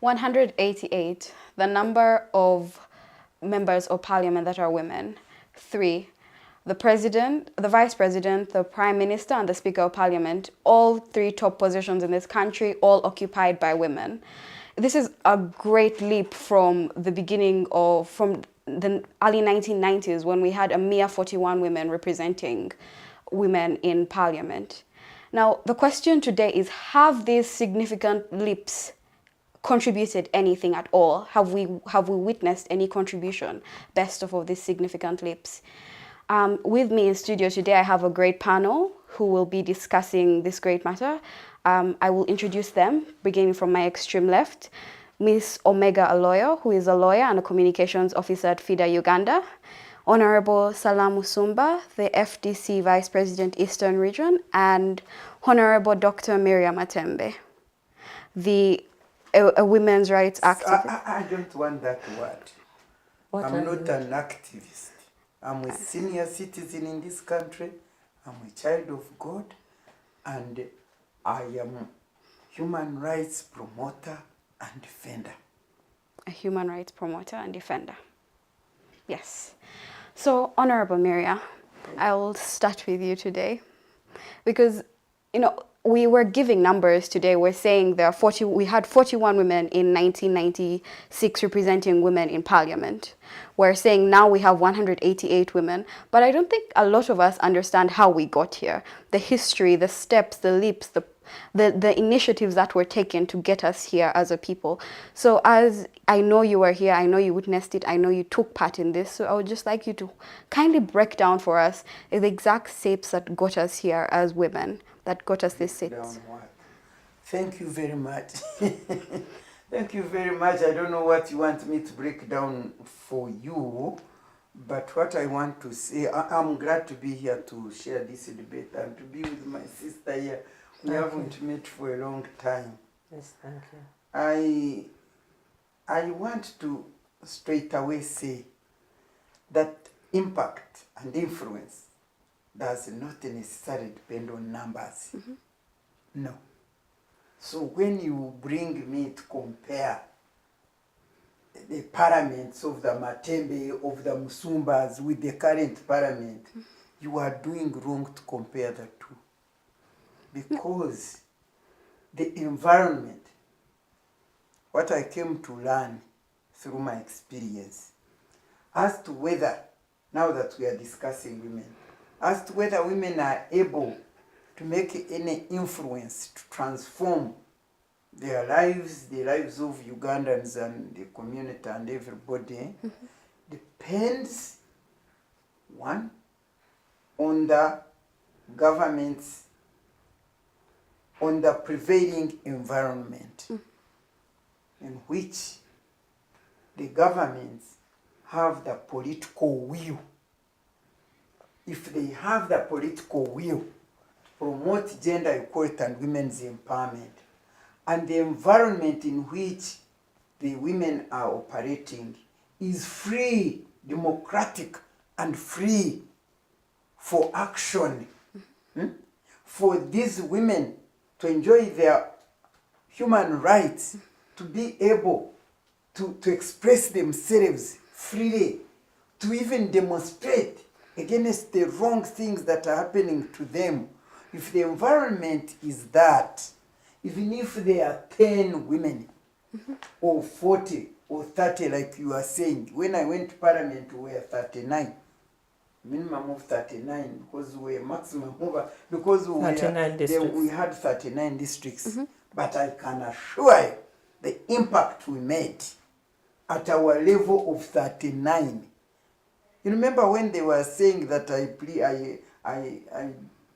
188, the number of members of parliament that are women. 3, the president, the vice president, the prime minister, and the speaker of parliament, all 3 top positions in this country, all occupied by women. This is a great leap from the beginning of, from the early 1990s, when we had a mere 41 women representing women in parliament. Now, the question today is, have these significant leaps contributed anything at all? Have we witnessed any contribution based off of these significant leaps? With me in studio today, I have a great panel who will be discussing this great matter. I will introduce them, beginning from my extreme left. Ms. Omega Aloyo, who is a lawyer and a communications officer at FIDA Uganda. Honorable Salamu Musumba, the FDC Vice President, Eastern Region, and Honorable Dr. Miria Matembe, a women's rights activist. I don't want that word. I'm not an activist. I'm a senior citizen in this country. I'm a child of God, and I am a human rights promoter and defender. A human rights promoter and defender. Yes. So, Honorable Miria, I will start with you today, because, you know, we were giving numbers today. We're saying we had 41 women in 1996 representing women in parliament. We're saying now we have 188 women, but I don't think a lot of us understand how we got here. The history, the steps, the leaps, the initiatives that were taken to get us here as a people. So as I know you were here, I know you witnessed it, I know you took part in this, so I would just like you to kindly break down for us the exact steps that got us here as women, that got us this seat. Thank you very much. Thank you very much. I don't know what you want me to break down for you, but what I want to say, I'm glad to be here to share this debate and to be with my sister here. We haven't met for a long time. Yes, thank you. I want to straight away say that impact and influence does not necessarily depend on numbers. Mm-hmm. No. So when you bring me to compare the parliaments of the Matembe, of the Musumbas with the current parliament, mm-hmm, you are doing wrong to compare the two. Because the environment, what I came to learn through my experience, as to whether, now that we are discussing women, as to whether women are able to make any influence to transform their lives, the lives of Ugandans and the community and everybody, mm-hmm, depends, one, on the government's, on the prevailing environment, in which the governments have the political will. If they have the political will to promote gender equality and women's empowerment, and the environment in which the women are operating is free, democratic, and free for action, for these women to enjoy their human rights, to be able to express themselves freely, to even demonstrate against the wrong things that are happening to them. If the environment is that, even if there are 10 women, mm-hmm, or 40 or 30, like you are saying, when I went to parliament, we were 39. Minimum of 39, because we were maximum over, because we had 39 districts. Mm-hmm. But I can assure you the impact we made at our level of 39. You remember when they were saying that I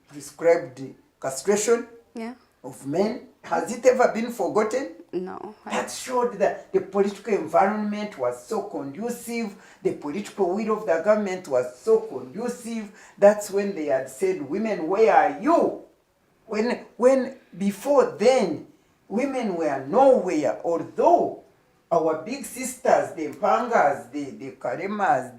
prescribed castration, yeah, of men? Has it ever been forgotten? No. That showed that the political environment was so conducive, the political will of the government was so conducive. That's when they had said, women, where are you? When before then, women were nowhere, although our big sisters, the Mpangas, the Karemas,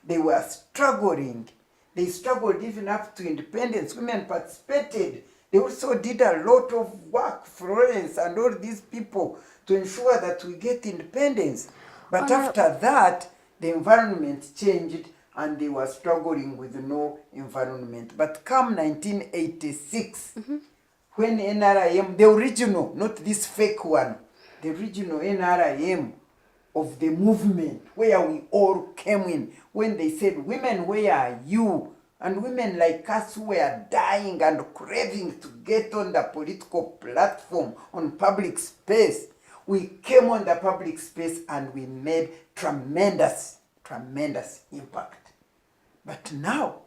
they were struggling. They struggled even up to independence. Women participated They also did a lot of work, Florence and all these people, to ensure that we get independence. But after that, the environment changed and they were struggling with no environment. But come 1986, when NRIM, the original, not this fake one, the original NRIM of the movement, where we all came in, when they said, women, where are you? And women like us who were dying and craving to get on the political platform, on public space, we came on the public space and we made tremendous impact. But now,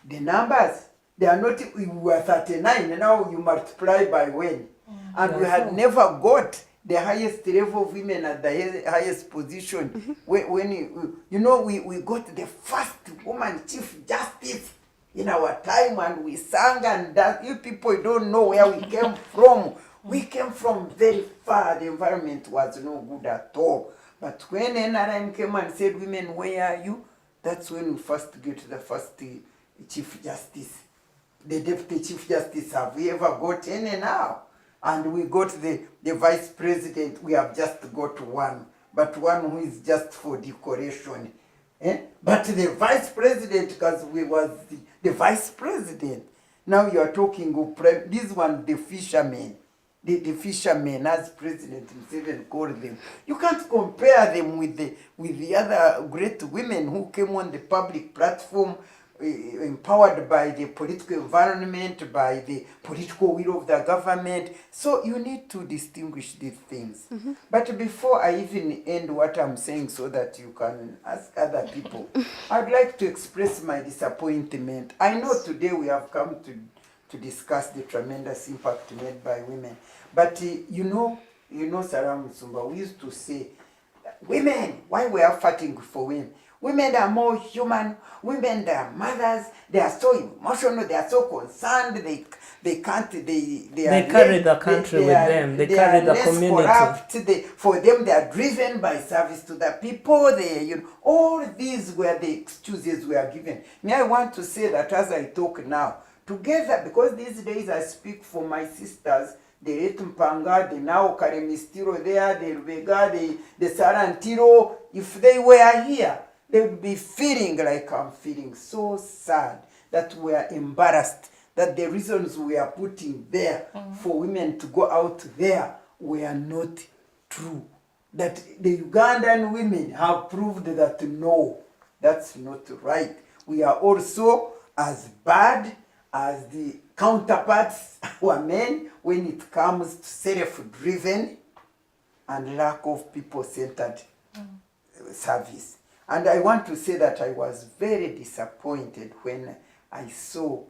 the numbers, they are not, we were 39, now you multiply by when? And we had never got the highest level of women at the highest position. When you know, we got the first woman chief justice in our time, and we sang and danced. You people don't know where we came from. We came from very far. The environment was no good at all. But when NRM came and said, women, where are you? That's when we first get the first chief justice. The deputy chief justice, have we ever got any now? And we got the vice president. We have just got one, but one who is just for decoration. But the vice president, because we was the vice president. Now you are talking of this one, the fishermen. The fishermen, as President Museveni called them. You can't compare them with the other great women who came on the public platform, empowered by the political environment, by the political will of the government. So you need to distinguish these things. But before I even end what I'm saying so that you can ask other people, I'd like to express my disappointment. I know today we have come to discuss the tremendous impact made by women. But you know, Salamu Musumba, we used to say, women, why we are fighting for women? Women are more human. Women, they are mothers. They are so emotional. They are so concerned. They carry the country with them. They carry the community. Corrupt. For them, they are driven by service to the people. All these were the excuses we are given. Me, I want to say that as I talk now, together, because these days I speak for my sisters, the late Mpanga, the now Karemistiro there, the Rubega, the Sarantiro. If they were here, they would be feeling like I'm feeling, so sad that we are embarrassed, that the reasons we are putting there for women to go out there were not true. That the Ugandan women have proved that no, that's not right. We are also as bad as the counterparts who are men when it comes to self-driven and lack of people-centered service. And I want to say that I was very disappointed when I saw,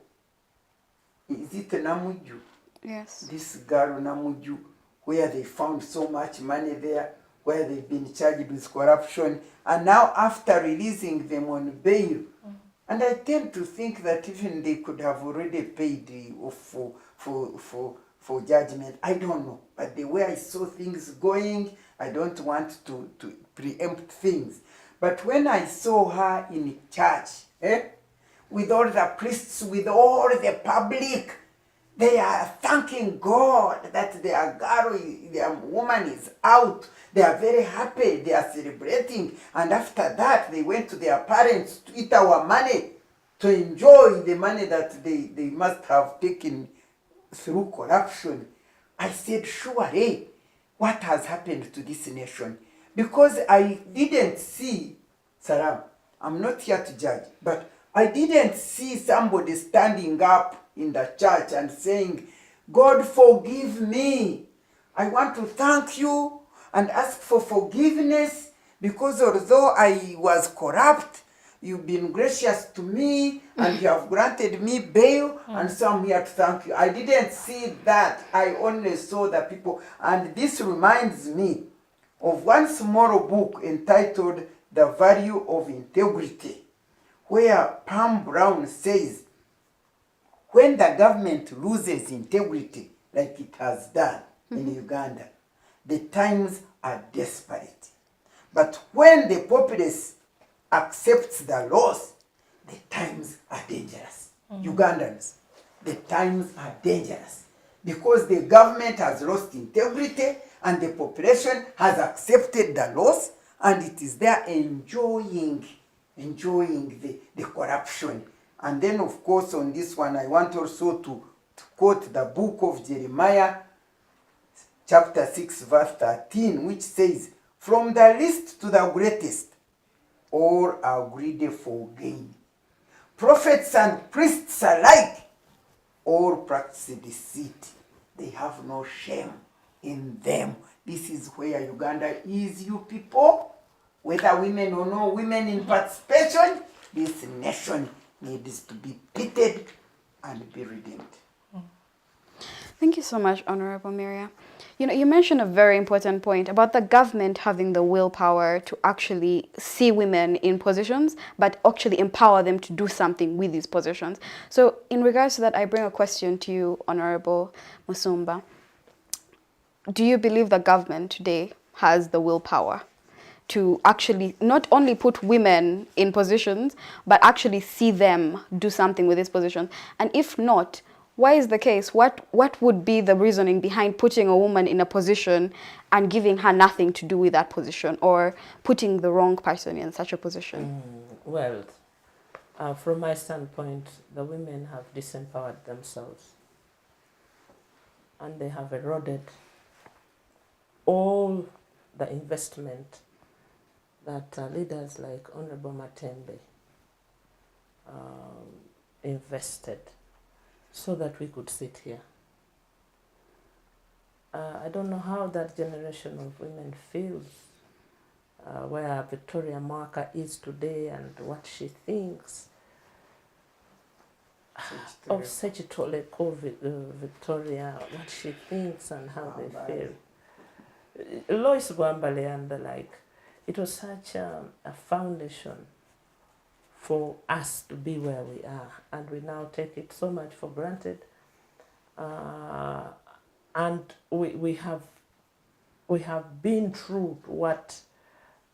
is it Namuju? Yes. This girl Namuju, where they found so much money there, where they've been charged with corruption, and now after releasing them on bail, and I tend to think that even they could have already paid for judgment. I don't know. But the way I saw things going, I don't want to preempt things. But when I saw her in church, with all the priests, with all the public, they are thanking God that their girl, their woman is out. They are very happy. They are celebrating. And after that, they went to their parents to eat our money, to enjoy the money that they must have taken through corruption. I said, surely, what has happened to this nation? Because I didn't see, Salam, I'm not here to judge, but I didn't see somebody standing up in the church and saying, God forgive me. I want to thank you and ask for forgiveness because although I was corrupt, you've been gracious to me and you have granted me bail and so I'm here to thank you. I didn't see that. I only saw the people. And this reminds me of one small book entitled The Value of Integrity, where Pam Brown says, when the government loses integrity, like it has done in Uganda, the times are desperate. But when the populace accepts the loss, the times are dangerous. Ugandans, the times are dangerous because the government has lost integrity and the population has accepted the loss and it is there enjoying the corruption. And then, of course, on this one, I want also to quote the book of Jeremiah, chapter 6, verse 13, which says, "From the least to the greatest, all are greedy for gain. Prophets and priests alike, all practice deceit. They have no shame in them." This is where Uganda is, you people. Whether women or no women in participation, this nation needs to be pitied and be redeemed. Thank you so much, Honorable Miria. You know, you mentioned a very important point about the government having the willpower to actually see women in positions, but actually empower them to do something with these positions. So in regards to that, I bring a question to you, Honorable Musumba. Do you believe the government today has the willpower to actually not only put women in positions, but actually see them do something with these positions? And if not, why is the case? What would be the reasoning behind putting a woman in a position and giving her nothing to do with that position, or putting the wrong person in such a position? Well, from my standpoint, the women have disempowered themselves and they have eroded all the investment that leaders like Honorable Matembe invested so that we could sit here. I don't know how that generation of women feels, where Victoria Marker is today and what she thinks of Sechitole Victoria, what she thinks and how they feel. Lois Wambale and the like, it was such a foundation for us to be where we are, and we now take it so much for granted. And we have been true to what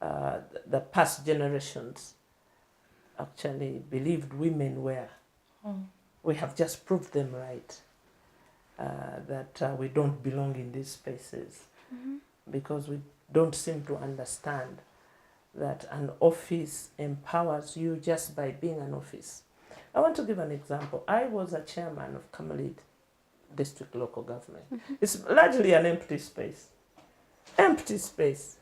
the past generations actually believed women were. We have just proved them right, that we don't belong in these spaces, because we don't seem to understand that an office empowers you just by being an office. I want to give an example. I was a chairman of Kamalit District Local Government. It's largely an empty space. Empty space.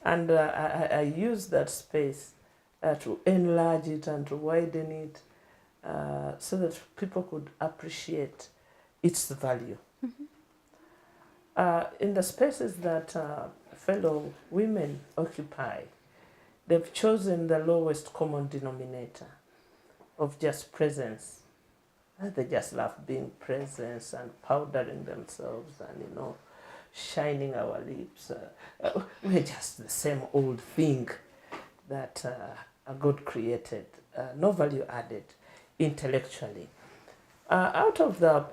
And I used that space to enlarge it and to widen it so that people could appreciate its value. In the spaces that fellow women occupy, they've chosen the lowest common denominator of just presence. They just love being presence and powdering themselves and, you know, shining our lips. We're just the same old thing that God created, no value added intellectually. Out of the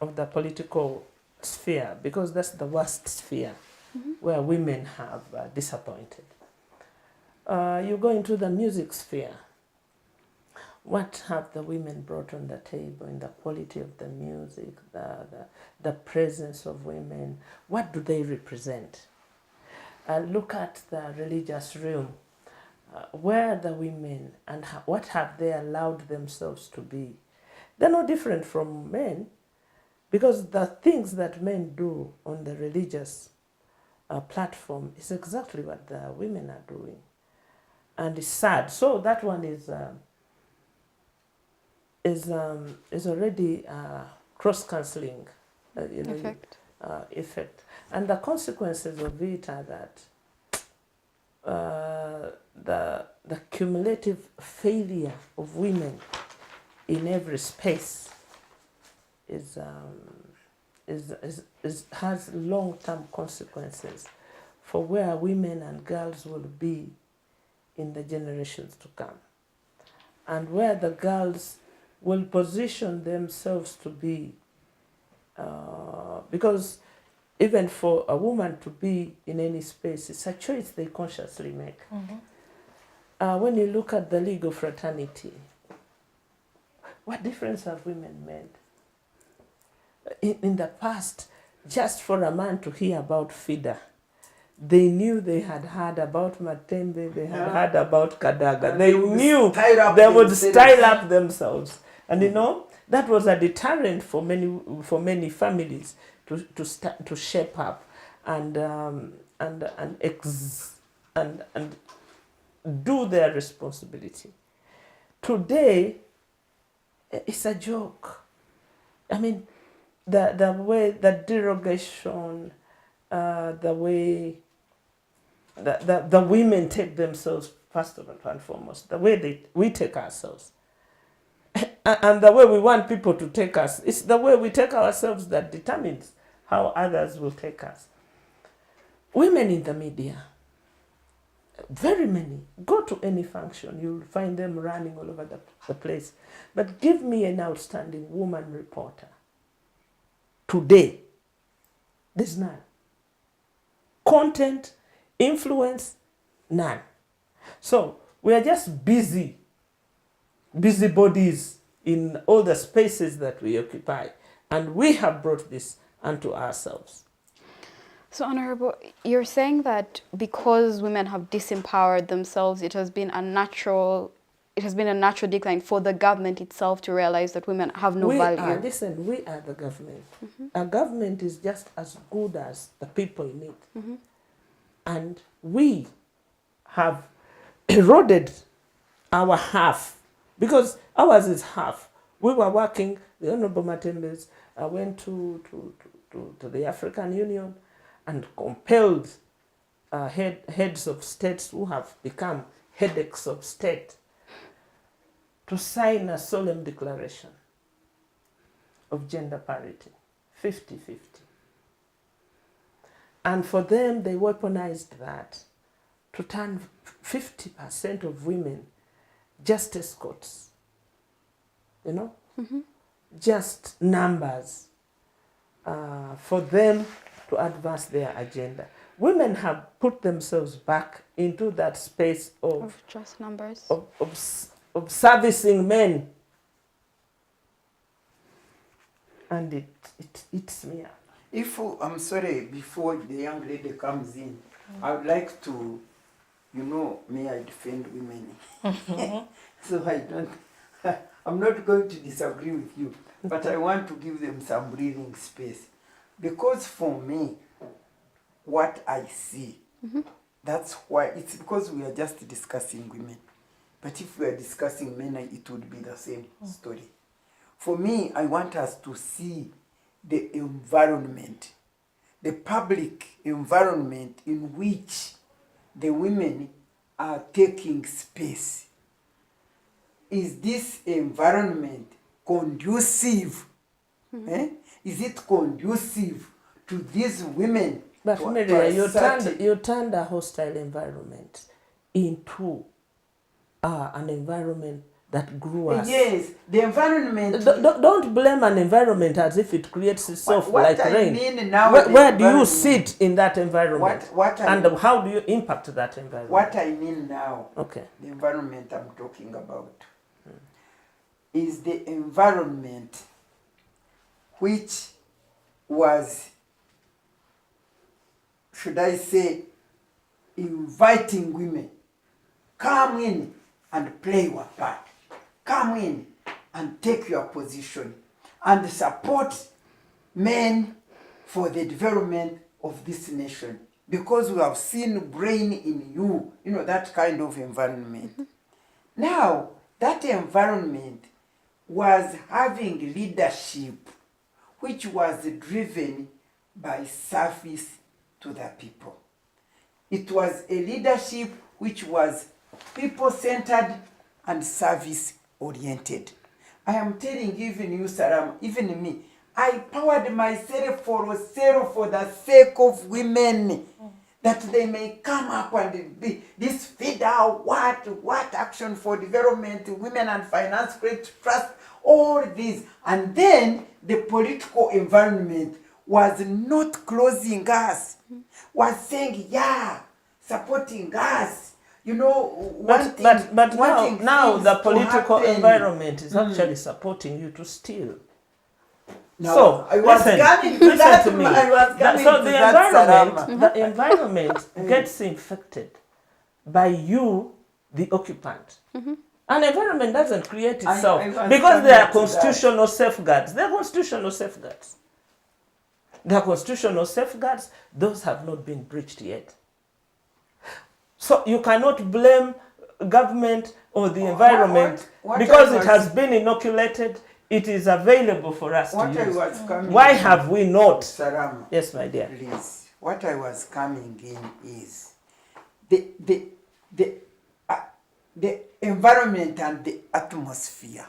of the political sphere, because that's the worst sphere where women have disappointed. You go into the music sphere. What have the women brought on the table in the quality of the music, the presence of women? What do they represent? Look at the religious realm. Where are the women and what have they allowed themselves to be? They're no different from men, because the things that men do on the religious platform is exactly what the women are doing. And it's sad. So that one is already cross-cancelling effect. And the consequences of it are that the cumulative failure of women in every space has long-term consequences for where women and girls will be in the generations to come, and where the girls will position themselves to be, because even for a woman to be in any space, it's a choice they consciously make. When you look at the legal fraternity, What difference have women made? In the past, just for a man to hear about FIDA, they knew they had heard about Matembe, they had heard about Kadaga. They knew they would style up themselves. And you know, that was a deterrent for many families to start to shape up and do their responsibility. Today, it's a joke. I mean, the way the derogation, the way the women take themselves first and foremost, the way we take ourselves, and the way we want people to take us, it's the way we take ourselves that determines how others will take us. Women in the media, very many, go to any function, you'll find them running all over the place. But give me an outstanding woman reporter. Today, there's none. Content, influence, none. So we are just busybodies in all the spaces that we occupy. And we have brought this unto ourselves. So, Honorable, you're saying that because women have disempowered themselves, it has been a natural decline for the government itself to realize that women have no value. Listen, we are the government. Our government is just as good as the people in it. And we have eroded our half, because ours is half. We were working, the Honorable Matembes went to the African Union and compelled heads of states who have become headaches of state to sign a solemn declaration of gender parity, 50-50. And for them, they weaponized that to turn 50% of women just escorts, you know, just numbers for them to advance their agenda. Women have put themselves back into that space of just numbers, of servicing men, and it eats me up. I'm sorry, before the young lady comes in, I would like to, may I defend women? So I'm not going to disagree with you, but I want to give them some breathing space. Because for me, what I see, that's why, it's because we are just discussing women. But if we are discussing men, it would be the same story. For me, I want us to see the environment, the public environment in which the women are taking space. Is this environment conducive? Is it conducive to these women? But Miria, you turned a hostile environment into an environment that grew us. Yes, the environment. Don't blame an environment as if it creates itself like rain. Mean now, where do you sit in that environment? And how do you impact that environment? What I mean now, okay, the environment I'm talking about is the environment which was, should I say, inviting women. Come in and play your part. Come in and take your position and support men for the development of this nation. Because we have seen brain in you, that kind of environment. Now, that environment was having leadership which was driven by service to the people. It was a leadership which was people-centered and service-oriented. I am telling even you, Salam, even me, I powered myself for the sake of women, that they may come up and be this FIDA, what action for development, women and finance, great trust, all these. And then the political environment was not closing us, was saying, yeah, supporting us. you know, But now the political environment is actually supporting you to steal. No, So I was listen, coming to listen that. to me. I was coming So to the that, environment, the environment gets infected by you, the occupant. An environment doesn't create itself I because there are coming to that. constitutional safeguards. There are constitutional safeguards. There are constitutional safeguards. Those have not been breached yet. So you cannot blame government or the environment what because I it has been inoculated. It is available for us to What I use. was coming Why in, have we not? Salamu, Yes, my dear. please. What I was coming in is the environment and the atmosphere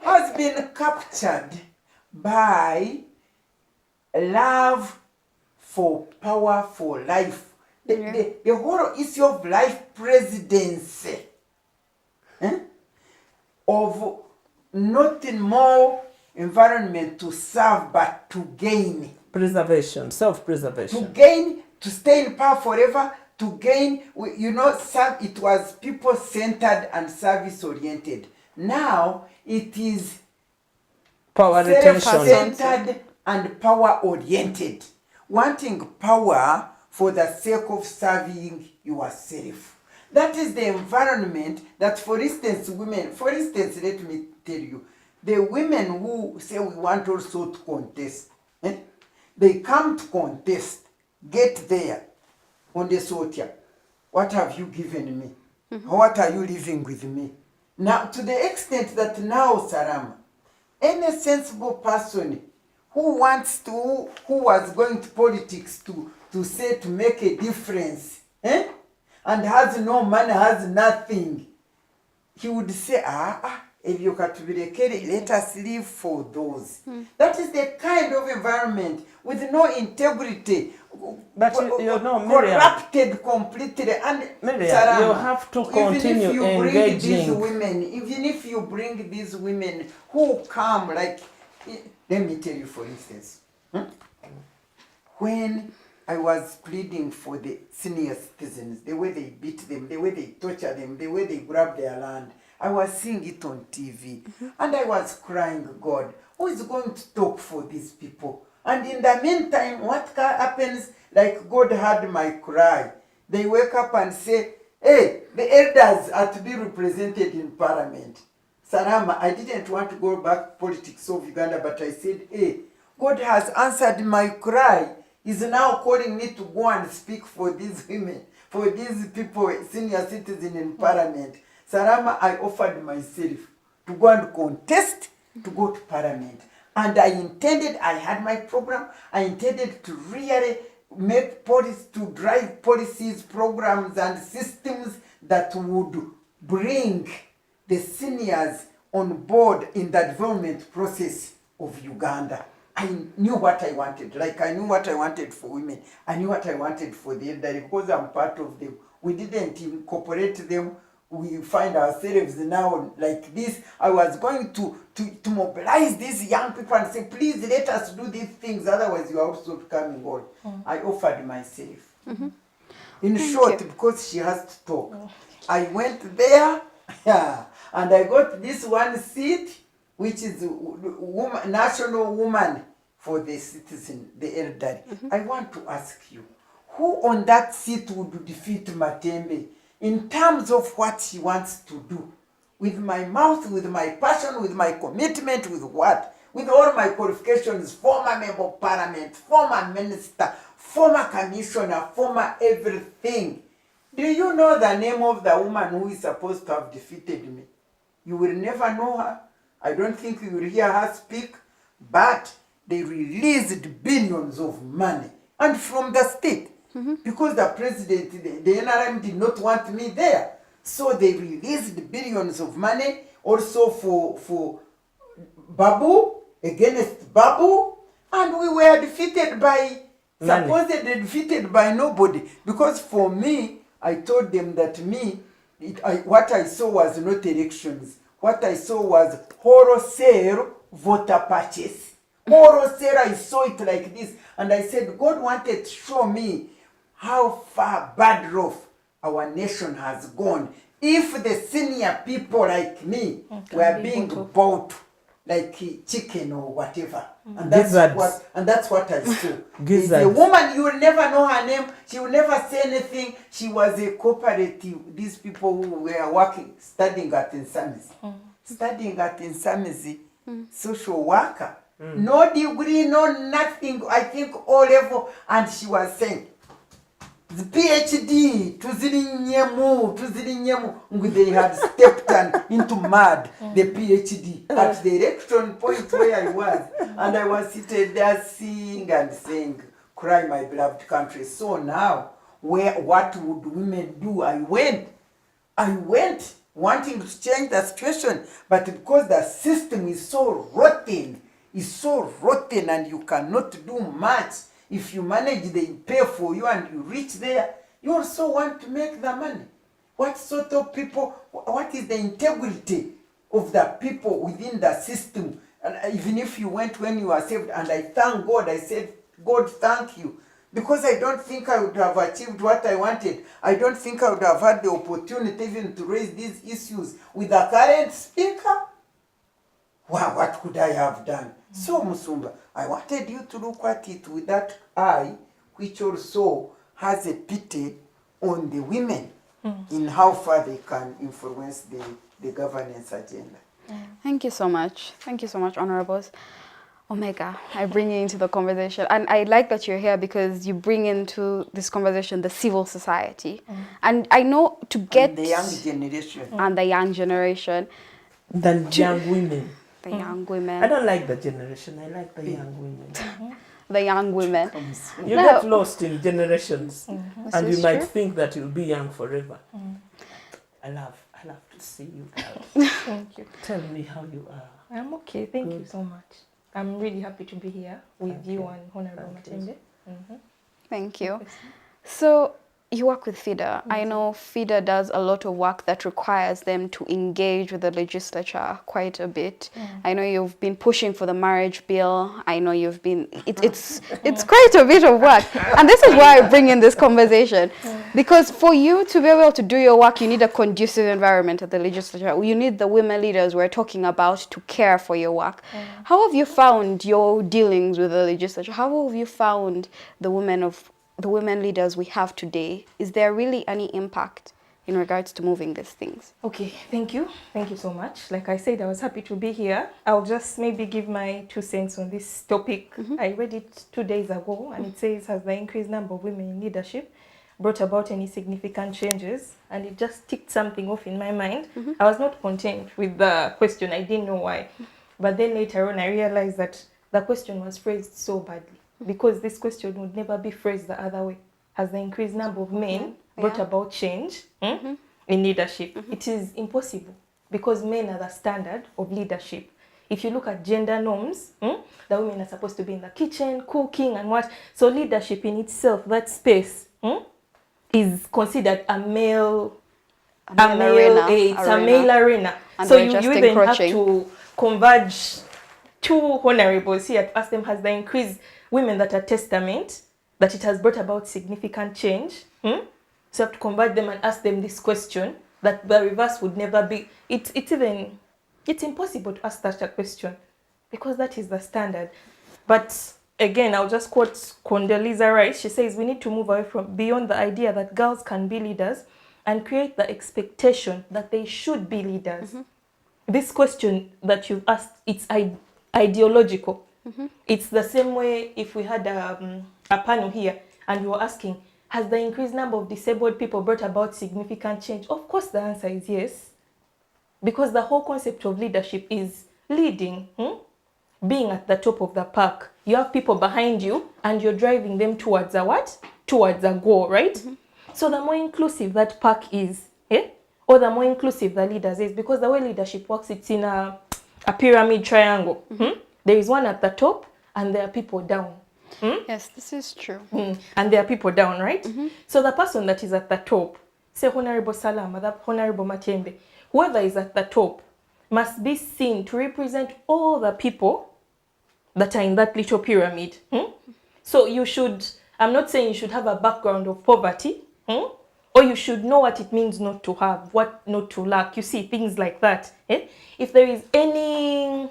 has been captured by love for power, for life. The whole issue of life presidency of nothing more environment to serve but to gain. Preservation, To self-preservation. gain, to stay in power forever, to gain, you know, it was people-centered and service-oriented. Now, it is Power retention. self-centered and power-oriented. Wanting power for the sake of serving yourself. That is the environment that, for instance, women, for instance, let me tell you, the women who say we want also to contest, they come to contest, get there on the sotia. What have you given me? What are you living with me? Now, to the extent that now, Salamu, any sensible person who wants to, who was going to politics to say to make a difference, and has no money, has nothing, he would say, ebyo katubirekere, let us live for those. That is the kind of environment with no integrity, But you know, Miria, corrupted completely. And Miria, Salamu, you have to continue even if you bring these engaging. women, even if you bring these women who come, like, let me tell you, for instance, when I was pleading for the senior citizens, the way they beat them, the way they torture them, the way they grab their land, I was seeing it on TV, and I was crying, God, who is going to talk for these people? And in the meantime, what happens? Like, God heard my cry. They wake up and say, hey, the elders are to be represented in parliament. Salamu, I didn't want to go back to politics of Uganda, but I said, hey, God has answered my cry. He's now calling me to go and speak for these women, for these people, senior citizens in parliament. Salamu, I offered myself to go and contest, to go to parliament. And I intended, I had my program, I intended to really make policy, to drive policies, programs, and systems that would bring the seniors on board in the development process of Uganda. I knew what I wanted. Like, I knew what I wanted for women. I knew what I wanted for the elderly because I'm part of them. We didn't incorporate them. We find ourselves now like this. I was going to mobilize these young people and say, please let us do these things, otherwise you are also coming on. I offered myself. In short, because she has to talk. I went there, and I got this one seat, which is national woman for the citizen, the elderly. I want to ask you, who on that seat would defeat Matembe in terms of what she wants to do? With my mouth, with my passion, with my commitment, with what? With all my qualifications, former member of parliament, former minister, former commissioner, former everything. Do you know the name of the woman who is supposed to have defeated me? You will never know her. I don't think you will hear her speak, but they released billions of money, and from the state, because the president, the NRM did not want me there. So they released billions of money also for Babu, against Babu, and we were defeated by, supposedly defeated by nobody. Because for me, I told them that what I saw was not elections. What I saw was wholesale voter purchase. Wholesale, I saw it like this. And I said, God wanted to show me how far bad off our nation has gone if the senior people like me were being bought like chicken or whatever. And that's what I saw. There's a woman, you will never know her name, she will never say anything. She was a cooperative, these people who were studying at Nsamizi. Studying at Nsamizi, social worker. No degree, no nothing, I think O level, and she was saying, the PhD, they had stepped into mud, the PhD, at the election point where I was. And I was seated there singing and saying, cry my beloved country. So now, what would women do? I went wanting to change the situation, but because the system is so rotten, and you cannot do much. If you manage, they pay for you and you reach there, you also want to make the money. What sort of people, what is the integrity of the people within the system? And even if you went when you are saved, and I thank God, I said, God, thank you. Because I don't think I would have achieved what I wanted. I don't think I would have had the opportunity even to raise these issues with the current speaker. Wow, what could I have done? So, Musumba, I wanted you to look at it with that eye, which also has a pity on the women in how far they can influence the governance agenda. Thank you so much. Thank you so much, Honorables. Omega, I bring you into the conversation. And I like that you're here because you bring into this conversation the civil society. And I know to get... And the young generation. And the young generation. The young women. The young women. I don't like the generation. I like the young women. The young women. You get lost in generations, and you might think that you'll be young forever. I love to see you girls. Thank you. Tell me how you are. I'm okay. Thank you so much. I'm really happy to be here with you and Honorable Matembe. Thank you. So you work with FIDA. I know FIDA does a lot of work that requires them to engage with the legislature quite a bit. I know you've been pushing for the marriage bill. I know you've been, it's quite a bit of work. And this is why I bring in this conversation. Because for you to be able to do your work, you need a conducive environment at the legislature. You need the women leaders we're talking about to care for your work. How have you found your dealings with the legislature? How have you found the women leaders we have today? Is there really any impact in regards to moving these things? Okay, thank you. Thank you so much. Like I said, I was happy to be here. I'll just maybe give my 2 cents on this topic. I read it 2 days ago, and it says, has the increased number of women in leadership brought about any significant changes? And it just ticked something off in my mind. I was not content with the question. I didn't know why. But then later on, I realized that the question was phrased so badly. Because this question would never be phrased the other way. Has the increased number of men brought about change in leadership? It is impossible because men are the standard of leadership. If you look at gender norms, the women are supposed to be in the kitchen, cooking and what. So leadership in itself, that space, is considered a male arena. So you even have to converge 2 honorables here to ask them, has the increased women that are testament, that it has brought about significant change. So you have to convert them and ask them this question, that the reverse would never be. It's impossible to ask such a question because that is the standard. But again, I'll just quote Condoleezza Rice. She says, we need to move away from beyond the idea that girls can be leaders and create the expectation that they should be leaders. This question that you've asked, it's ideological. It's the same way if we had a panel here and you were asking, has the increased number of disabled people brought about significant change? Of course, the answer is yes. Because the whole concept of leadership is leading, being at the top of the pack. You have people behind you and you're driving them towards a what? Towards a goal, right? So the more inclusive that pack is, or the more inclusive the leaders is, because the way leadership works, it's in a pyramid triangle. There is one at the top and there are people down. Yes, this is true. And there are people down, right? So the person that is at the top, say Honorable Salamu, Honorable Matembe, whoever is at the top must be seen to represent all the people that are in that little pyramid. So you should, I'm not saying you should have a background of poverty, or or you should know what it means not to have, what not to lack. You see, things like that. If there is any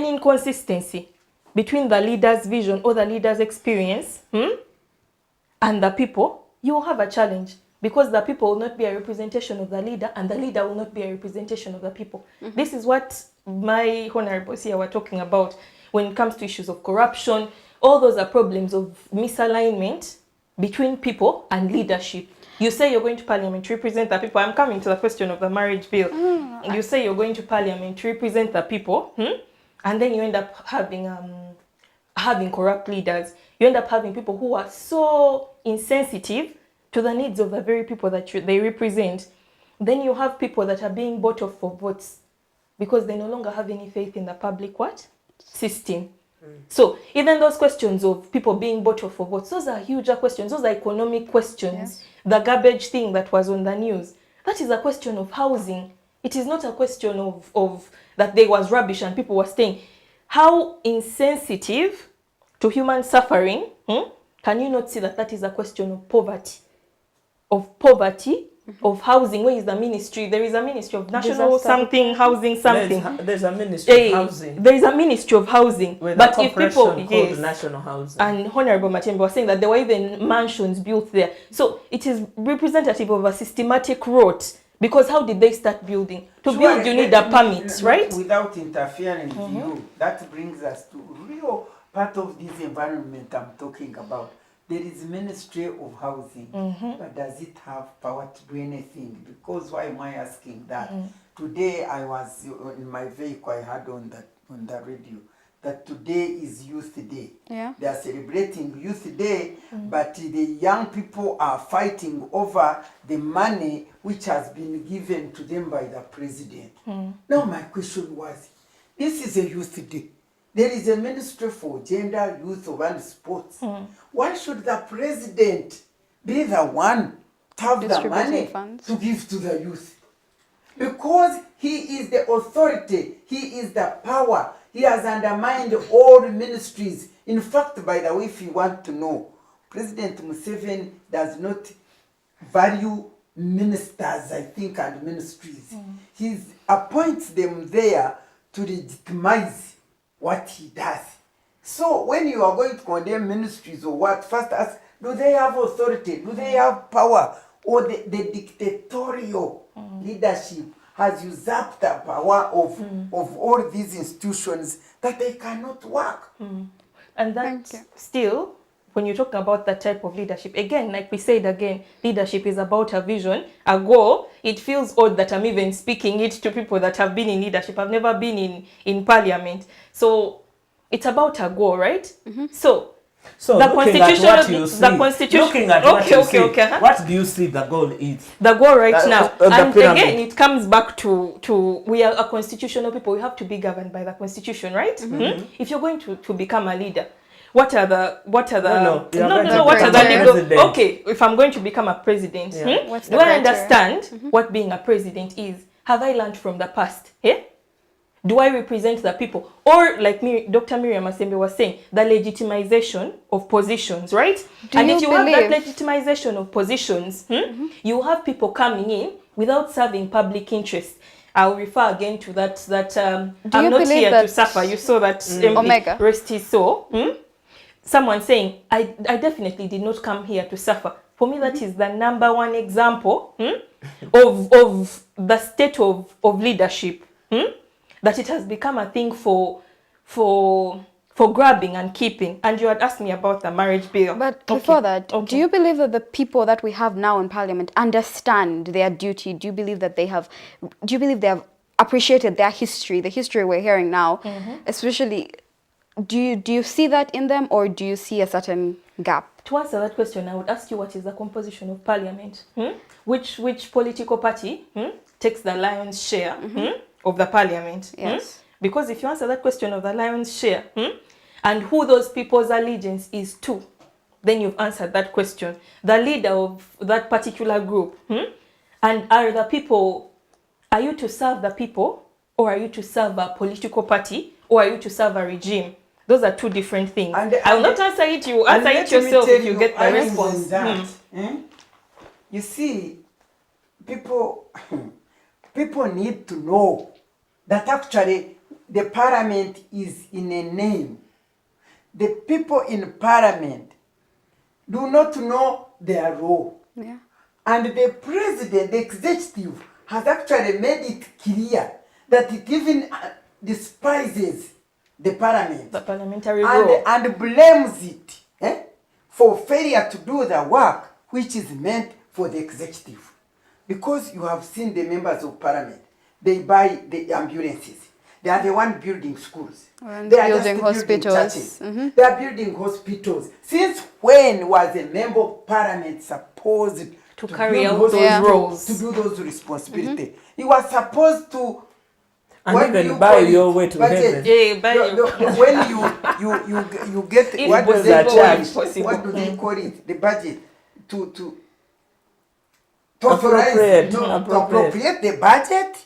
inconsistency between the leader's vision or the leader's experience and the people, you will have a challenge, because the people will not be a representation of the leader, and the leader will not be a representation of the people. This is what my honorables here were talking about when it comes to issues of corruption. All those are problems of misalignment between people and leadership. You say you're going to parliament to represent the people. I'm coming to the question of the marriage bill. You say you're going to parliament to represent the people, and then you end up having corrupt leaders. You end up having people who are so insensitive to the needs of the very people that they represent. Then you have people that are being bought off for votes because they no longer have any faith in the public system. So even those questions of people being bought off for votes, those are huge questions. Those are economic questions. Yes. The garbage thing that was on the news, that is a question of housing. It is not a question of that there was rubbish and people were staying. How insensitive to human suffering, can you not see that that is a question of poverty? Of housing. Where is the ministry? There is a ministry of national something, housing something. There's a ministry of housing. There is a ministry of housing. With but a if people, called national housing. And Honorable Matembe was saying that there were even mansions built there. So it is representative of a systematic rot. Because how did they start building? To build, you need a permit, right? Without interfering with you, that brings us to real part of this environment I'm talking about. There is Ministry of Housing, but does it have power to do anything? Because why am I asking that? Today I was in my vehicle, I heard on the radio that today is Youth Day. Yeah. They are celebrating Youth Day, but the young people are fighting over the money which has been given to them by the president. Now my question was, this is a Youth Day. There is a Ministry for Gender, Youth and Sports. Why should the president be the one to have the money to give to the youth? Because he is the authority, he is the power. He has undermined all ministries. In fact, by the way, if you want to know, President Museveni does not value ministers, I think, and ministries. He appoints them there to legitimize what he does. So when you are going to condemn ministries or what, first ask, do they have authority? Do they have power? Or the dictatorial leadership has usurped the power of all these institutions that they cannot work. And that still, when you talk about that type of leadership, again, like we said again, leadership is about a vision, a goal. It feels odd that I'm even speaking it to people that have been in leadership. I've never been in parliament. So it's about a goal, right? So the constitution, looking at what you see, what do you see the goal is? The goal right now. And again, it comes back to we are a constitutional people. We have to be governed by the constitution, right? If you're going to become a leader, what are the what are the legal? Okay, if I'm going to become a president, do I understand what being a president is? Have I learned from the past? Do I represent the people? Or like Dr. Miria Matembe was saying, the legitimization of positions, right? And if you have that legitimization of positions, you have people coming in without serving public interest. I'll refer again to that I'm not here to suffer. You saw that Omega. Rest his soul. Someone saying, I definitely did not come here to suffer. For me, that is the number one example of the state of leadership. That it has become a thing for grabbing and keeping. And you had asked me about the marriage bill. But before that, do you believe that the people that we have now in parliament understand their duty? Do you believe that they have appreciated their history, the history we're hearing now? Especially, do you see that in them, or do you see a certain gap? To answer that question, I would ask you, what is the composition of parliament? Which political party takes the lion's share of the parliament? Yes. Because if you answer that question of the lion's share and who those people's allegiance is to, then you've answered that question. The leader of that particular group. And are you to serve the people, or are you to serve a political party, or are you to serve a regime? Those are two different things. I will not answer it. You answer it yourself if you get the response. You see, people need to know that actually the parliament is in a name. The people in parliament do not know their role. Yeah. And the president, the executive, has actually made it clear that it even despises the parliament. The parliamentary role. And blames it for failure to do the work which is meant for the executive. Because you have seen the members of parliament, they buy the ambulances. They are the one building schools. And they are building hospitals. Churches. They are building hospitals. Since when was a member of parliament supposed to carry out those roles? To do those responsibilities? He was supposed to. And even buy your way to heaven. Yeah, buy when you get if what do they call it? The budget to appropriate the budget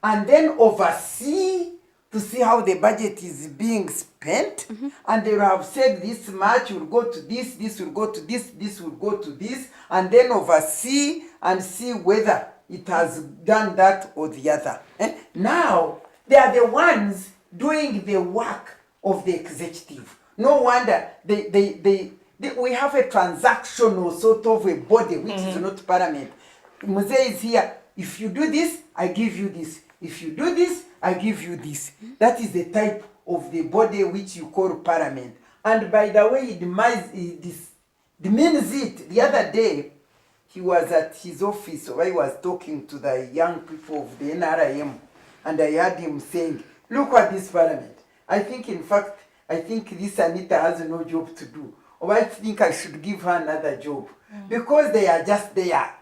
and then oversee to see how the budget is being spent. And they will have said this much will go to this, this will go to this, this will go to this, and then oversee and see whether it has done that or the other. Now, they are the ones doing the work of the executive. No wonder we have a transactional sort of a body which is not parliament. Muse is here. If you do this, I give you this. If you do this, I give you this. That is the type of the body which you call parliament. And by the way, it means it. The other day, he was at his office where he was talking to the young people of the NRM. And I heard him saying, look at this parliament. I think this Anita has no job to do. Or I think I should give her another job. Because they are just there.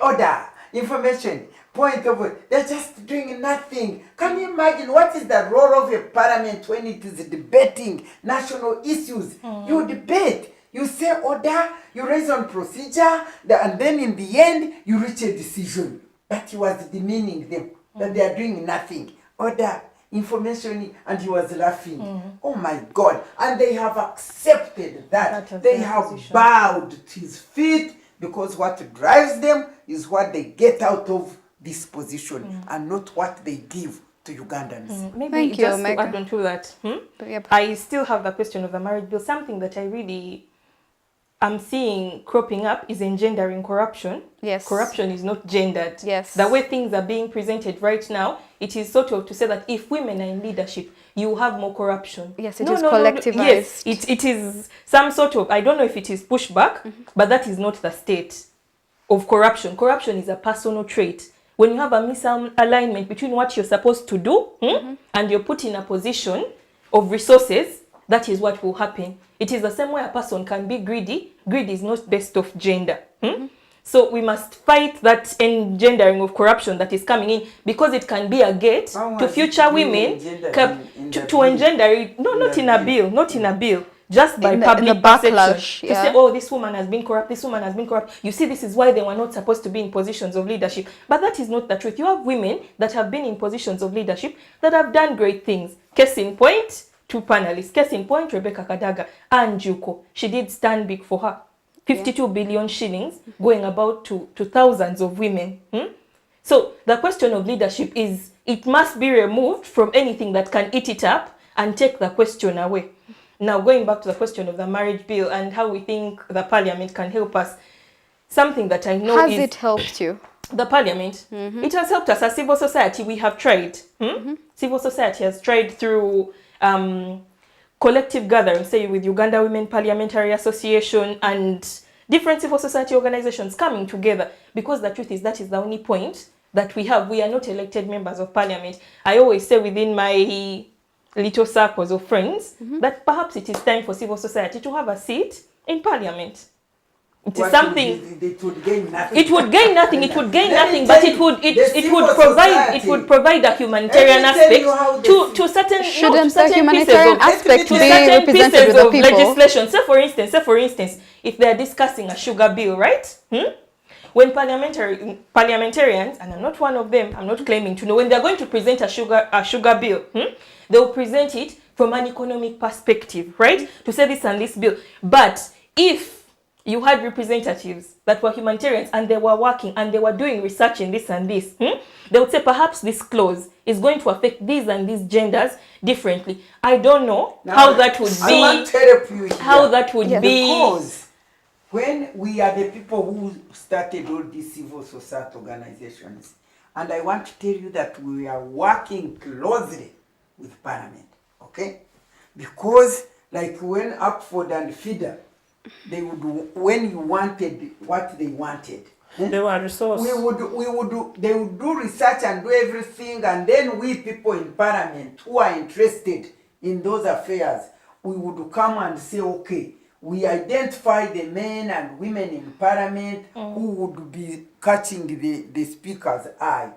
Order, information, point of it. They're just doing nothing. Can you imagine what is the role of a parliament when it is debating national issues? You debate. You say order, you raise on procedure, and then in the end, you reach a decision. But he was demeaning them, that they are doing nothing. Order, information, and he was laughing. Oh my God. And they have accepted that. They have bowed to his feet because what drives them is what they get out of this position and not what they give to Ugandans. Maybe Thank you, just Meg. to add on to that, Yep. I still have the question of the marriage bill. Something that I really am seeing cropping up is engendering corruption. Yes. Corruption is not gendered. Yes. The way things are being presented right now, it is sort of to say that if women are in leadership, you have more corruption. Yes, it is collectivized. Yes, it is some sort of, I don't know if it is pushback, but that is not the state of corruption. Corruption is a personal trait. When you have a misalignment between what you're supposed to do and you're put in a position of resources, that is what will happen. It is the same way a person can be greedy. Greed is not based off gender. So we must fight that engendering of corruption that is coming in, because it can be a gate to future women to engender it. No, not in a bill, not in a bill. Just by public perception. To say, oh, this woman has been corrupt, this woman has been corrupt. You see, this is why they were not supposed to be in positions of leadership. But that is not the truth. You have women that have been in positions of leadership that have done great things. Case in point, 2 panelists. Case in point, Rebecca Kadaga and Juko. She did stand big for her. 52 billion shillings going about to thousands of women. So the question of leadership is, it must be removed from anything that can eat it up and take the question away. Now, going back to the question of the marriage bill and how we think the parliament can help us, something that I know Has it helped you? The parliament, it has helped us. As civil society, we have tried. Civil society has tried through collective gatherings, say with Uganda Women Parliamentary Association and different civil society organizations coming together, because the truth is that is the only point that we have. We are not elected members of parliament. I always say within my little circles of friends that perhaps it is time for civil society to have a seat in parliament. It is something. It would gain nothing. It would gain nothing. It would gain nothing. But it would provide a humanitarian aspect to certain. Shouldn't the humanitarian aspect be represented with the people? Legislation. Say for instance, if they are discussing a sugar bill, right? When parliamentarians, and I'm not one of them, I'm not claiming to know, when they're going to present a sugar bill, they'll present it from an economic perspective, right? To say this and this bill. But if you had representatives that were humanitarians and they were working and they were doing research in this and this, they would say perhaps this clause is going to affect these and these genders differently. I don't know how that would be. I want to help you here. How that would be. Because when we are the people who started all these civil society organizations, and I want to tell you that we are working closely with Parliament, okay? Because like when Oxford and FIDA, they would, when you wanted what they wanted, they were resource. they would do research and do everything, and then we people in Parliament who are interested in those affairs, we would come and say, okay, we identify the men and women in Parliament who would be catching the speaker's eye.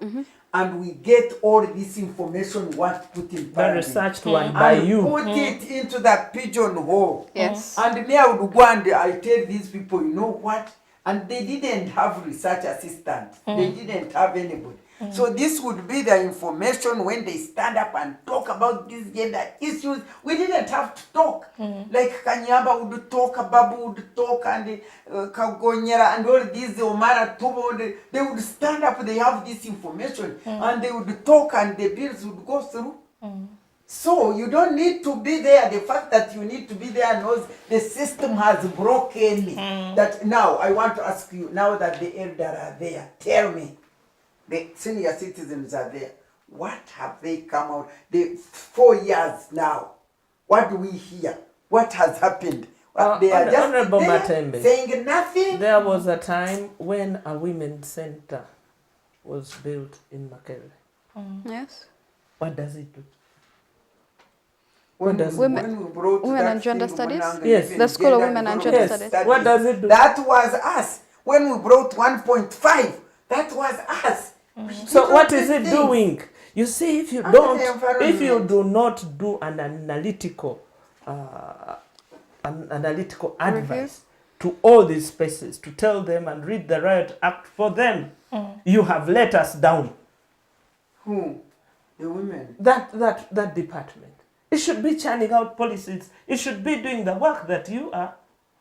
And we get all this information we want to put in Parliament. The researched one by you. Put it into that pigeonhole. Yes. And me, I would go and I tell these people, you know what? And they didn't have research assistants. They didn't have anybody. So this would be the information when they stand up and talk about these gender issues. We didn't have to talk. Like Kanyamba would talk, Babu would talk, and Kagonyera and all these Omara Tubo, they would stand up, they have this information, and they would talk and the bills would go through. So you don't need to be there. The fact that you need to be there knows the system has broken. That now I want to ask you, now that the elder are there, tell me, the senior citizens are there, what have they come out? The 4 years now, what do we hear? What has happened? They are just Honorable there Matembe, saying nothing. there was a time when a women's center was built in Makere. Yes. What does it do? When does when we brought Women that and Gender thing, Studies? Yes. The School of Women and Gender Studies. What does it do? That was us. When we brought 1.5, that was us. So what is it doing? You see, if you And don't, the environment. if you do not do an analytical advice to all these spaces, to tell them and read the Riot Act for them, you have let us down. Who? The women. That department. It should be churning out policies. It should be doing the work that you are.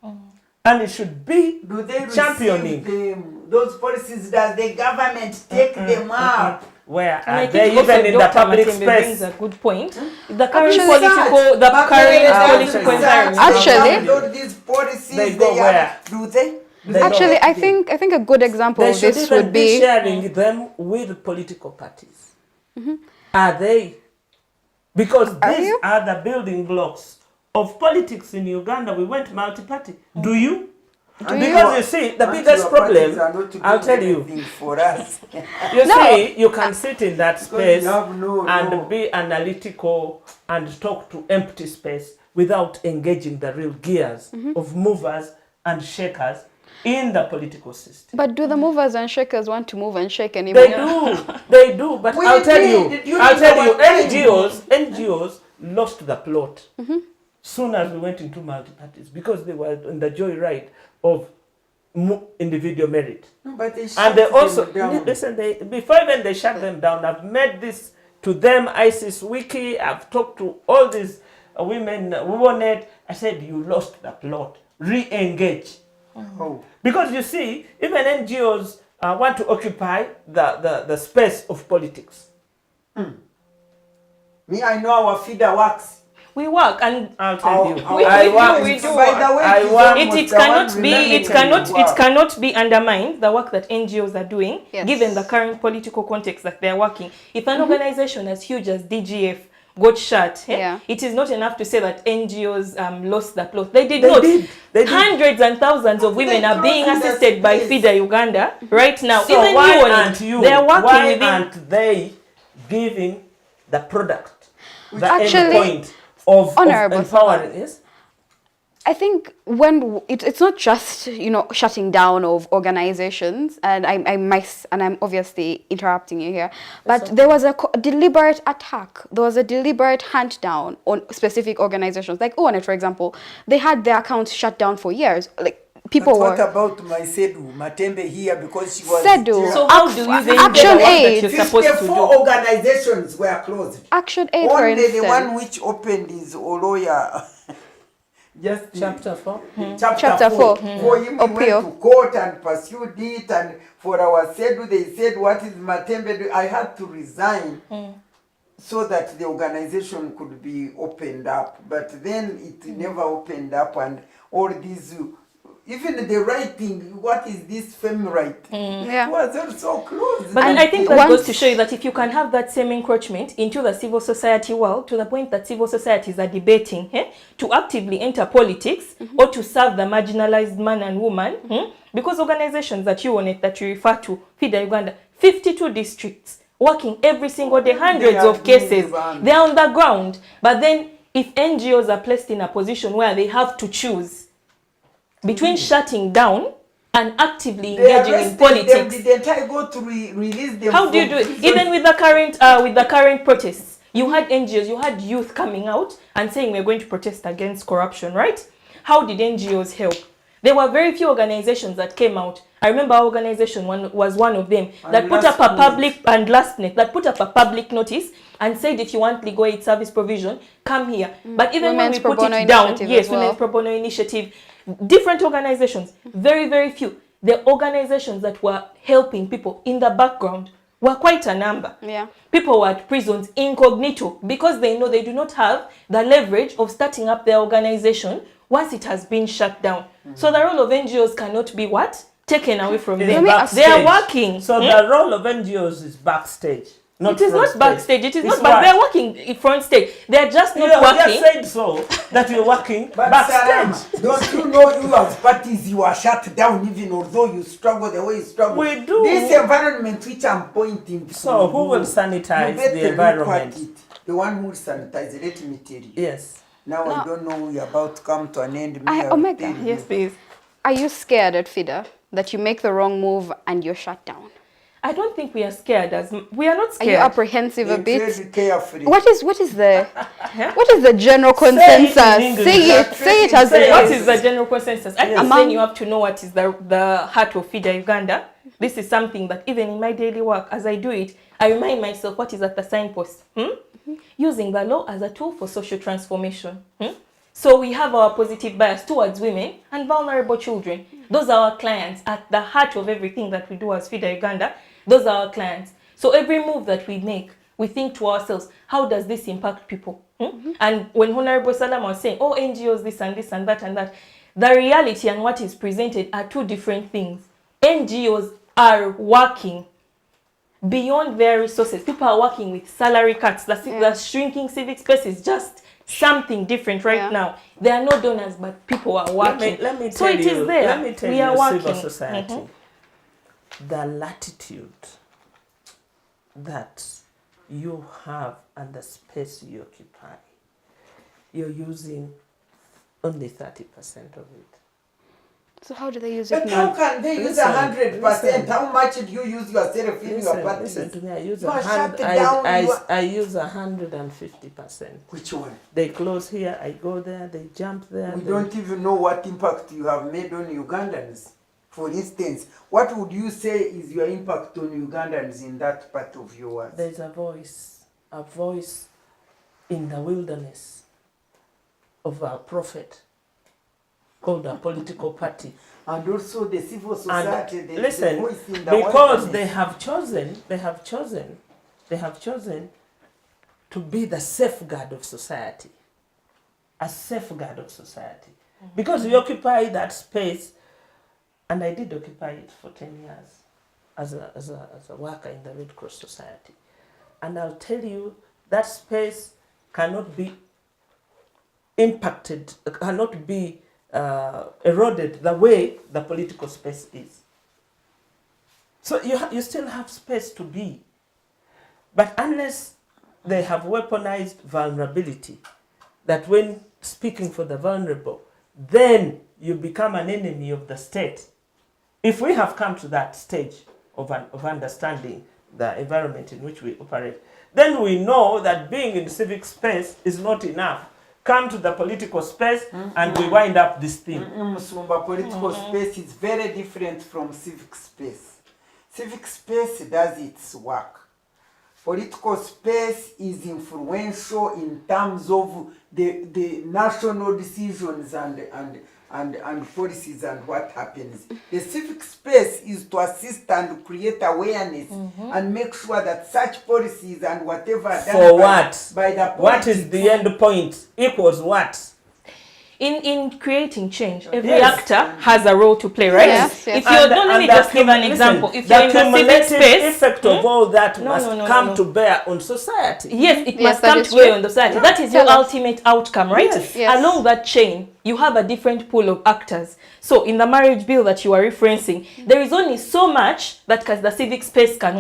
And it should be Do they championing. receive them? Those policies, does the government take them up? Where And I are they think also even in the Dr. public Matembe brings space? a good point. The current Actually, political environment. Actually- all these policies, They go have- where? Do they? They Actually, don't. I think a good example They of should this even would be be sharing them with political parties. Are they? Because these you? are the building blocks of politics in Uganda. We went multi-party. Do you? Because you see, the biggest problem, I'll tell you, For us. you see, you can sit in that space you have no. be analytical and talk to empty space without engaging the real gears of movers and shakers in the political system. But do the movers and shakers want to move and shake anymore? They do, but We I'll tell did you, during our time. NGOs lost the plot soon as we went into multi-parties because they were in the joyride of individual merit. No, but they And they shut also, them down. listen, before even they shut them down, I've made this to them, ISIS Wiki, I've talked to all these women, WoNet. I said, you lost the plot, re-engage. Oh. Because you see, even NGOs want to occupy the space of politics. Me, I know our FIDA works. We work and I'll tell you. We do. By the way, I it's want- almost it the one cannot be remaining it in cannot the it world. cannot be undermined, the work that NGOs are doing, Yes. given the current political context that they are working. If an organization as huge as DGF got shut, it is not enough to say that NGOs lost the plot. They did not. They did. Hundreds and thousands of women are being assisted by FIDA Uganda right now. So even why you on aren't it, you? they are working Why within. aren't they giving the product, the Actually, end point of Honorable empowering? Yes. I think when it's not just shutting down of organizations, and I'm obviously interrupting you here, but there was a deliberate attack. There was a deliberate hunt down on specific organizations, like ONET, for example. They had their accounts shut down for years. Like people But were. what about my Sedu Matembe here, because she was Sedu. So how do you then Action get the work that Aid. you're supposed to 54 do? organizations were closed. Action Aid, for Only instance. the one which opened is Aloyo. just Chapter 4. Chapter 4. For him, we Opio. went to court and pursued it, and for our SEDU, they said, what is Matembe do? I had to resign so that the organization could be opened up. But then it never opened up, and all these, even the writing, what is this feminine? It was also close. But then I think that goes to show you that if you can have that same encroachment into the civil society world, to the point that civil societies are debating to actively enter politics or to serve the marginalized man and woman, because organizations that you refer to, FIDA Uganda, 52 districts, working every single day, hundreds of cases, they're on the ground. But then if NGOs are placed in a position where they have to choose between shutting down and actively engaging in politics, didn't I go to release them? How do you do it? Even with the current protests, you had NGOs, you had youth coming out and saying we're going to protest against corruption, right? How did NGOs help? There were very few organizations that came out. I remember our organization was one of them that put up a public that put up a public notice and said, if you want legal aid service provision, come here. But even when we put it down, yes, Women's Pro Bono Initiative, different organizations, very, very few. The organizations that were helping people in the background were quite a number. Yeah. People were at prisons incognito because they know they do not have the leverage of starting up their organization once it has been shut down. So the role of NGOs cannot be what? Taken away from them. They are working. So the role of NGOs is backstage. It is not backstage. It is not, but they're working in front stage. They're just not working. You just said so, that you're working backstage. Don't you know you as parties, you are shut down even although you struggle the way you struggle? We do. This environment which I'm pointing to. So who will sanitize the environment? The one who will sanitize, let me tell you. Yes. Now I don't know we're about to come to an end. Omega, yes please. Are you scared at FIDA that you make the wrong move and you're shut down? I don't think we are scared. We are not scared. Are you apprehensive a bit? Carefully. What is the general consensus? Say it as it is. What is the general consensus? I think then you have to know what is the heart of FIDA Uganda. This is something that even in my daily work, as I do it, I remind myself what is at the signpost. Using the law as a tool for social transformation. So we have our positive bias towards women and vulnerable children. Those are our clients at the heart of everything that we do as FIDA Uganda. Those are our clients. So every move that we make, we think to ourselves, how does this impact people? And when Honorable Salamu was saying, oh, NGOs, this and this and that and that, the reality and what is presented are two different things. NGOs are working beyond their resources. People are working with salary cuts. The shrinking civic space is just something different now. There are no donors, but people are working. Let me so it is there. Let me tell we you, are working. Civil society, the latitude that you have and the space you occupy, you're using only 30% of it. So how do they use it But now? how can they use 100%? How much do you use yourself in your parties? Listen to me. I use You are shut down, I use 150%. Which one? They close here, I go there, they jump there. We don't even know what impact you have made on Ugandans. For instance, what would you say is your impact on Ugandans in that part of your words? There's a voice in the wilderness of our prophet called a political party. And also the civil society, the voice in the because wilderness. they have chosen to be the safeguard of society. A safeguard of society. Because we occupy that space, and I did occupy it for 10 years as a worker in the Red Cross Society. And I'll tell you, that space cannot be impacted, cannot be eroded the way the political space is. So you still have space to be. But unless they have weaponized vulnerability, that when speaking for the vulnerable, then you become an enemy of the state. If we have come to that stage of understanding the environment in which we operate, then we know that being in civic space is not enough. Come to the political space and we wind up this thing. Musumba, political space is very different from civic space. Civic space does its work. political space is influential in terms of the national decisions and policies and what happens. The civic space is to assist and create awareness and make sure that such policies and whatever done for what? By the what is the end point equals what? In creating change, every actor has a role to play, right? Yes, yes. If you're, let me just give an example. If you're in the civic space, effect of all that must come to bear on society. Yes, it must come to bear on the society. Yeah. That is your ultimate outcome, right? Yes. Yes. Along that chain, you have a different pool of actors. So in the marriage bill that you are referencing, there is only so much that the civic space can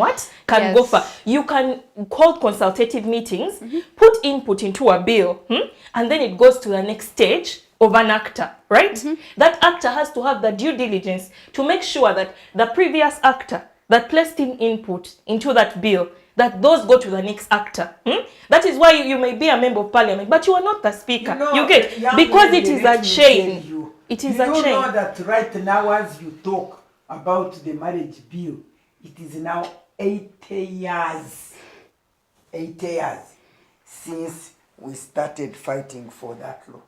go for. You can hold consultative meetings, put input into a bill, and then it goes to the next stage of an actor, right? That actor has to have the due diligence to make sure that the previous actor that placed in input into that bill, that those go to the next actor. That is why you may be a member of parliament, but you are not the speaker. You get, because it is a chain. It is a chain. You know that right now as you talk about the marriage bill, it is now 80 years since we started fighting for that law.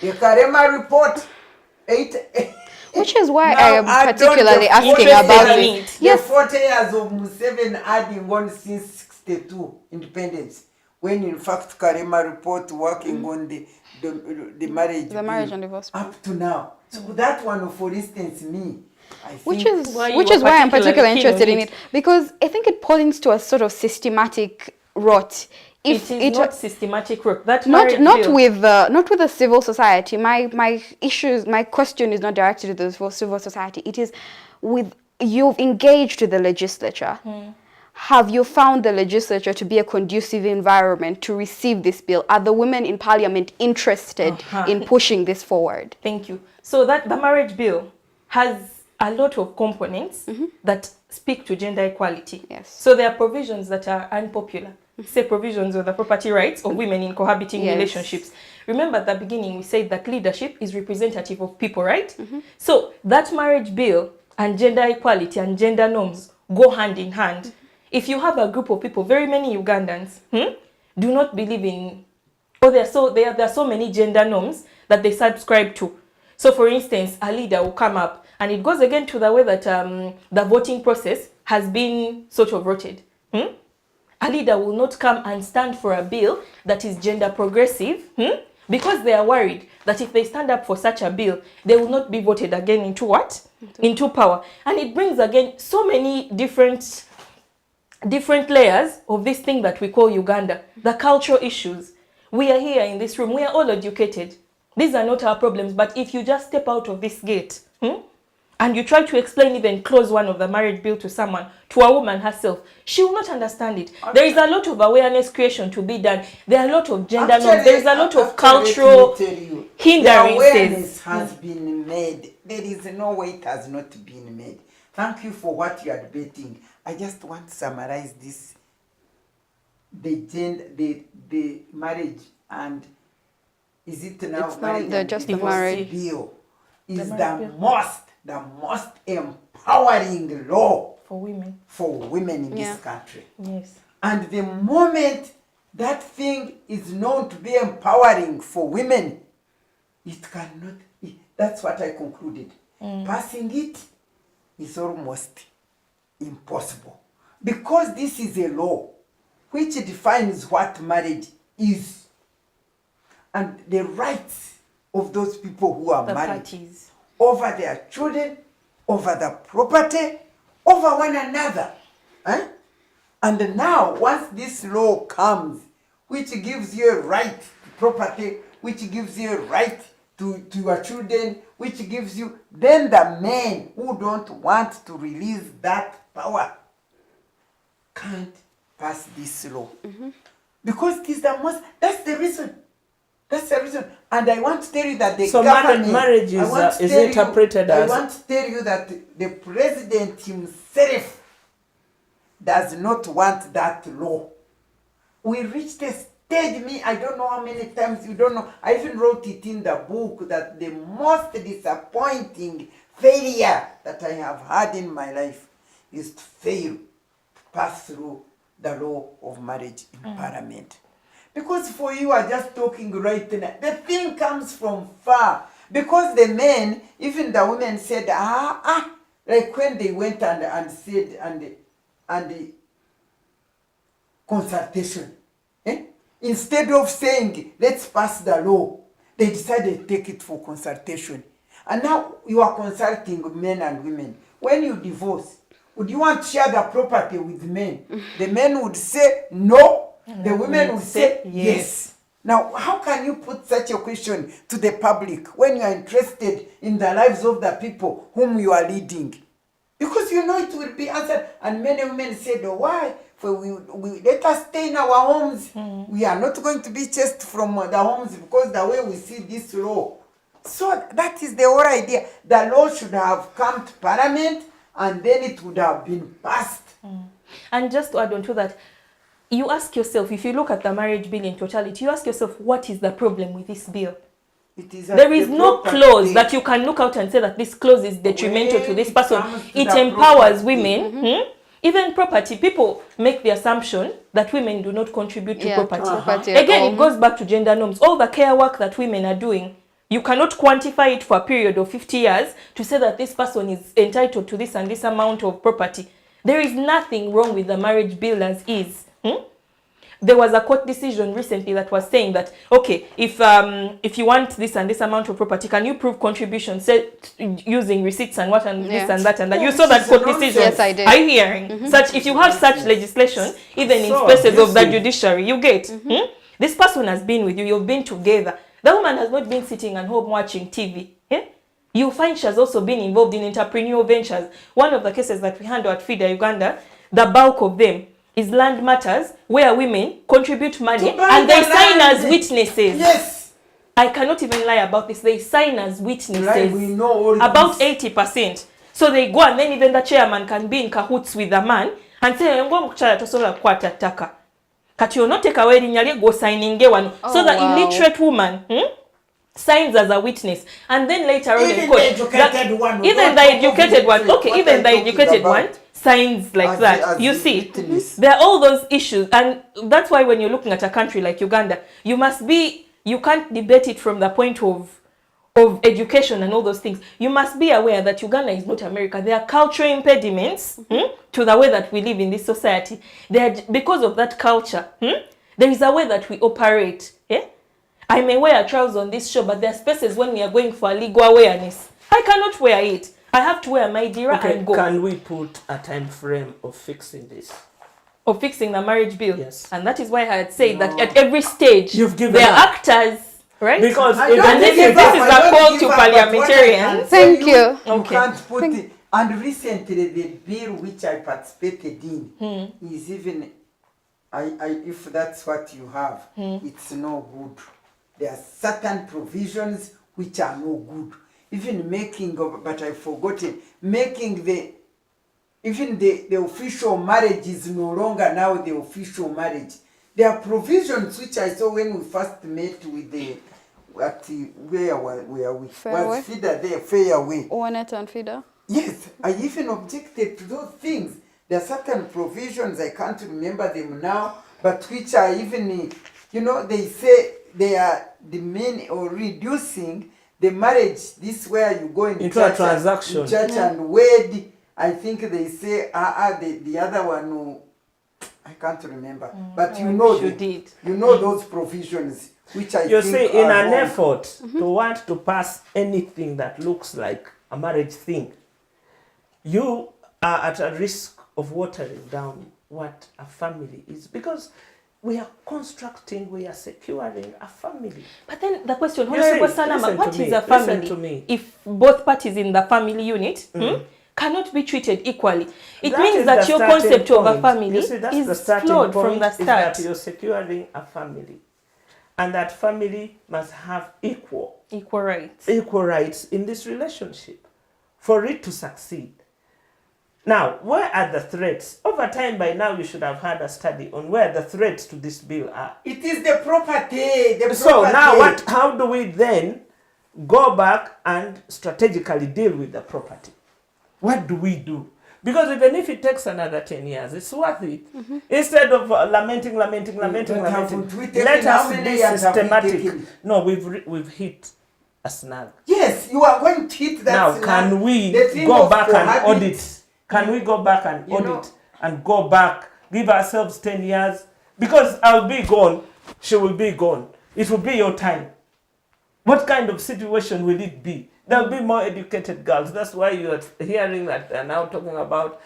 The Karema report, which is why I am particularly asking about it. Yes. The 40 years of Museveni adding on since 62 independence, when in fact Karema report working on the marriage and divorce up to now. So that one, for instance, I think which is why I'm particularly interested in it, because I think it points to a sort of systematic rot. If it is not systematic work, that not with the civil society. My question is not directed to the civil society. It is with, you've engaged with the legislature. Have you found the legislature to be a conducive environment to receive this bill? Are the women in parliament interested in pushing this forward? Thank you. So that the marriage bill has a lot of components that speak to gender equality. Yes. So there are provisions that are unpopular. Say provisions of the property rights of women in cohabiting relationships. Remember at the beginning we said that leadership is representative of people, right? So that marriage bill and gender equality and gender norms go hand in hand. If you have a group of people, very many Ugandans do not believe in, there are so many gender norms that they subscribe to. So for instance, a leader will come up, and it goes again to the way that the voting process has been sort of rooted. A leader will not come and stand for a bill that is gender progressive because they are worried that if they stand up for such a bill, they will not be voted again into what? Into power. And it brings again so many different layers of this thing that we call Uganda, the cultural issues. We are here in this room, we are all educated. These are not our problems, but if you just step out of this gate and you try to explain even close one of the marriage bill to someone, to a woman herself, she will not understand it. There is a lot of awareness creation to be done. There are a lot of gender norms. There is a lot of cultural hindrances. The awareness has been made. There is no way it has not been made. Thank you for what you are debating. I just want to summarize this. The marriage and is it now it's marriage just the marriage bill is the most empowering law for women in this country. Yes. And the moment that thing is known to be empowering for women, it cannot, that's what I concluded. Passing it is almost impossible. Because this is a law which defines what marriage is. And the rights of those people who are married over their children, over the property, over one another. And now, once this law comes, which gives you a right to property, which gives you a right to your children, which gives you, then the men who don't want to release that power can't pass this law. Because it is that's the reason. That's the reason. And I want to tell you that the government... So marriage is interpreted as... I want to tell you that the president himself does not want that law. We reached a stage, I don't know how many times, you don't know. I even wrote it in the book that the most disappointing failure that I have had in my life is to fail to pass through the law of marriage in Parliament. Because for you are just talking right now. The thing comes from far. Because the men, even the women said, like when they went and said, and consultation. Instead of saying, let's pass the law, they decided to take it for consultation. And now you are consulting men and women. When you divorce, would you want to share the property with men? The men would say no. The women would say yes. Now, how can you put such a question to the public when you are interested in the lives of the people whom you are leading? Because you know it will be answered. And many women said, oh, why? For we let us stay in our homes. We are not going to be chased from the homes because the way we see this law. So that is the whole idea. The law should have come to Parliament and then it would have been passed. And just to add on to that, you ask yourself, if you look at the marriage bill in totality, you ask yourself, what is the problem with this bill? There is no clause that you can look out and say that this clause is detrimental to this person. It empowers women. Even property, people make the assumption that women do not contribute to property. Again, it goes back to gender norms. All the care work that women are doing, you cannot quantify it for a period of 50 years to say that this person is entitled to this and this amount of property. There is nothing wrong with the marriage bill as is. There was a court decision recently that was saying that, okay, if you want this and this amount of property, can you prove contribution using receipts and what and this and that and that? You saw that court decision. Yes, I did. Are you hearing? If you have such legislation, even in spaces of the judiciary, you get. This person has been with you, you've been together. The woman has not been sitting at home watching TV. You find she has also been involved in entrepreneurial ventures. One of the cases that we handle at FIDA Uganda, the bulk of them is land matters where women contribute money and they sign as witnesses. Yes. I cannot even lie about this. They sign as witnesses. Right, we know all about this. 80%. So they go and then even the chairman can be in cahoots with the man and say, Kati you're not take away the go signing one. So the illiterate woman signs as a witness, and then later on even the educated one, even the educated one, okay, even the educated one signs like that. You see, there are all those issues, and that's why when you're looking at a country like Uganda, you can't debate it from the point of education and all those things. You must be aware that Uganda is not America. There are cultural impediments to the way that we live in this society. Because of that culture, there is a way that we operate. I may wear a trouser on this show, but there are spaces when we are going for legal awareness. I cannot wear it. I have to wear my dira and go. Can we put a time frame of fixing this? Of fixing the marriage bill? Yes. And that is why I had said that at every stage, there are actors, right? Because and this is a call to parliamentarians. Thank you. You can't put it. And recently, the bill which I participated in is even, if that's what you have, it's no good. There are certain provisions which are no good. Even making of, but I've forgotten, making the official marriage is no longer now the official marriage. There are provisions which I saw when we first met with the, where we? Fairway? Was FIDA there, Fairway. Onet and FIDA? Yes, I even objected to those things. There are certain provisions, I can't remember them now, but which are even, they say they are demeaning or reducing the marriage. This where you go into a transaction, church and wed. I think they say the other one. I can't remember, but you know those provisions which I think see in an wrong. effort to want to pass anything that looks like a marriage thing, you are at a risk of watering down what a family is, because we are constructing, we are securing a family. But then the question, Honorable Salama, what is a Listen to family me. if both parties in the family unit cannot be treated equally? It means that your concept of a family is flawed from the start. That you're securing a family, and that family must have equal rights in this relationship for it to succeed. Now, where are the threats? Over time, by now, you should have had a study on where the threats to this bill are. It is the property. So now, how do we then go back and strategically deal with the property? What do we do? Because even if it takes another 10 years, it's worth it. Instead of lamenting, let us be systematic. No, we've hit a snag. Yes, you are going to hit that now, snag. can we go back and audit? Can we go back and audit and go back, give ourselves 10 years? Because I'll be gone, she will be gone. It will be your time. What kind of situation will it be? There'll be more educated girls. That's why you're hearing that they're now talking about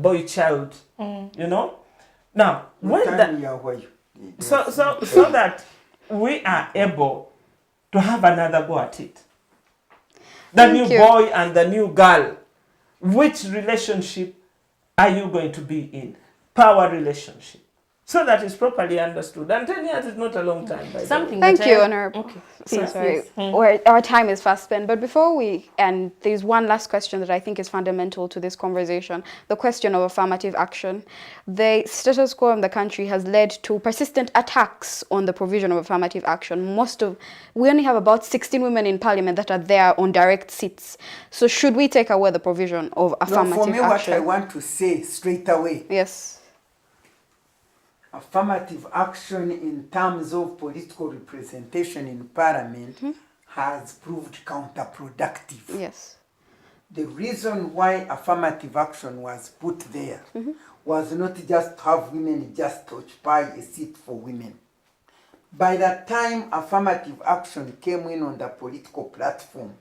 boy child. You know? Now, when so that we are able to have another go at it. The new boy and the new girl. Which relationship are you going to be in? Power relationship. So that is properly understood. And 10 years is not a long time. Thank you, Honorable. Okay. So sorry. Our time is fast spent. But before we end, there's one last question that I think is fundamental to this conversation. The question of affirmative action. The status quo in the country has led to persistent attacks on the provision of affirmative action. We only have about 16 women in parliament that are there on direct seats. So should we take away the provision of affirmative action? For me, what I want to say straight away. Yes. Affirmative action in terms of political representation in parliament has proved counterproductive. Yes. The reason why affirmative action was put there was not just to have women just occupy a seat for women. By the time affirmative action came in on the political platform,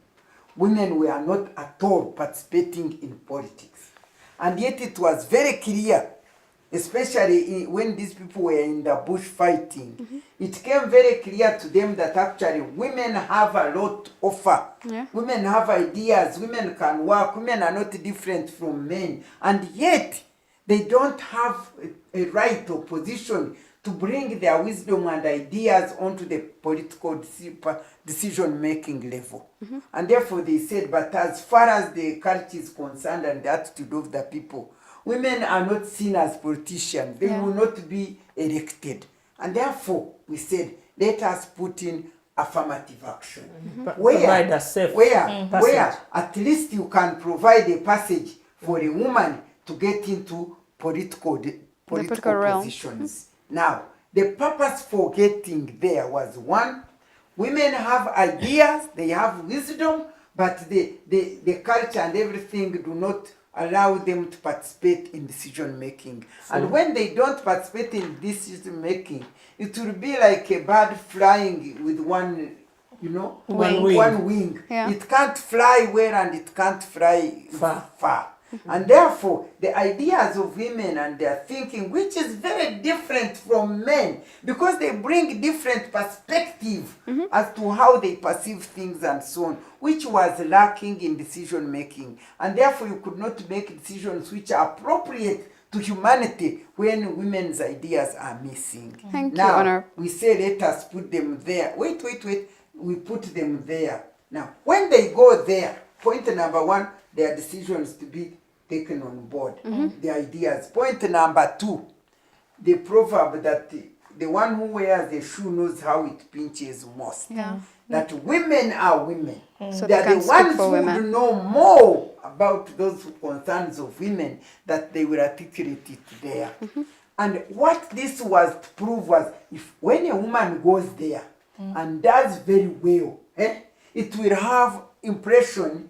women were not at all participating in politics. And yet it was very clear, especially when these people were in the bush fighting, it came very clear to them that actually women have a lot to offer. Yeah. Women have ideas, women can work, women are not different from men. And yet, they don't have a right or position to bring their wisdom and ideas onto the political decision-making level. And therefore they said, but as far as the culture is concerned and the attitude of the people, women are not seen as politicians. They will not be elected. And therefore, we said, let us put in affirmative action. Where at least you can provide a passage for a woman to get into political positions. Now, the purpose for getting there was one, women have ideas, they have wisdom, but the culture and everything do not allow them to participate in decision making. And when they don't participate in decision making, it will be like a bird flying with one wing. Yeah. It can't fly well and it can't fly far. And therefore, the ideas of women and their thinking, which is very different from men, because they bring different perspective as to how they perceive things and so on, which was lacking in decision making. And therefore, you could not make decisions which are appropriate to humanity when women's ideas are missing. Thank you, Honor. We say, let us put them there. Wait. We put them there. Now, when they go there, point number one, their decisions to be taken on board, the ideas. Point number two, the proverb that the one who wears the shoe knows how it pinches most. Yeah. That women are women. So they are the ones who would know more about those concerns of women that they will articulate it there. And what this was to prove was, if when a woman goes there and does very well, it will have impression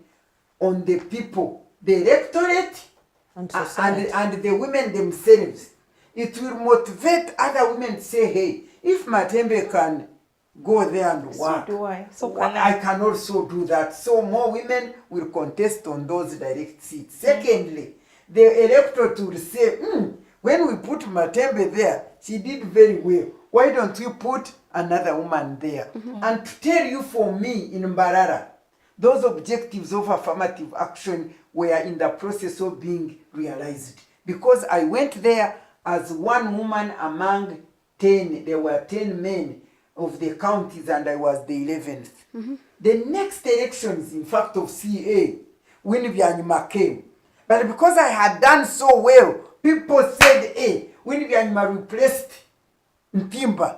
on the people, the electorate, and the women themselves. It will motivate other women to say, hey, if Matembe can go there and work, I can also do that. So more women will contest on those direct seats. Secondly, the electorate will say, when we put Matembe there, she did very well. Why don't we put another woman there? And to tell you, for me, in Mbarara, those objectives of affirmative action were in the process of being realized. Because I went there as one woman among 10, there were 10 men of the counties and I was the 11th. The next elections, in fact, of CA, Winnie came. But because I had done so well, people said, hey, Winnie replaced Ntimba.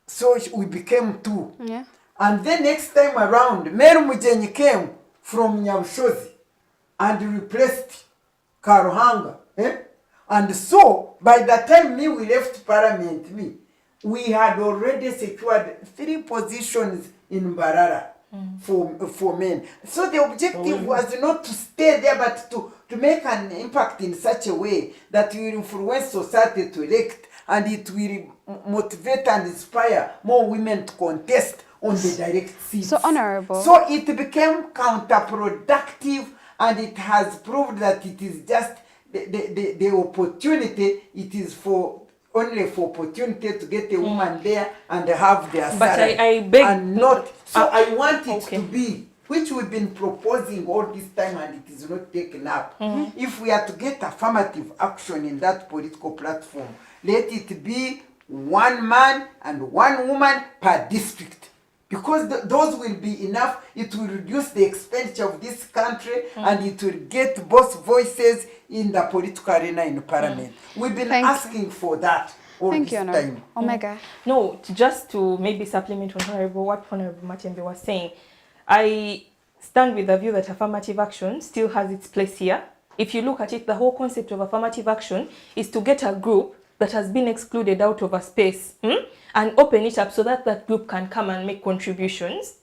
So we became 2. Yeah. And then next time around, Mary Mujenyi came from Nyabushozi. and replaced Karuhanga. And so, by the time we left Parliament, we had already secured 3 positions in Mbarara for men. So the objective was not to stay there, but to make an impact in such a way that we will influence society to elect, and it will motivate and inspire more women to contest on the direct seats. So honorable. So it became counterproductive, and it has proved that it is just the opportunity. It is only for opportunity to get a woman there and have their salary. But I beg, and not. So I want it to be, which we've been proposing all this time, and it is not taken up. If we are to get affirmative action in that political platform, let it be 1 man and 1 woman per district. Because those will be enough. It will reduce the expenditure of this country, and it will get both voices in the political arena in Parliament. We've been asking for that all this time. Omega. No, just to maybe supplement on what Honorable Matembe was saying, I stand with the view that affirmative action still has its place here. If you look at it, the whole concept of affirmative action is to get a group that has been excluded out of a space and open it up so that that group can come and make contributions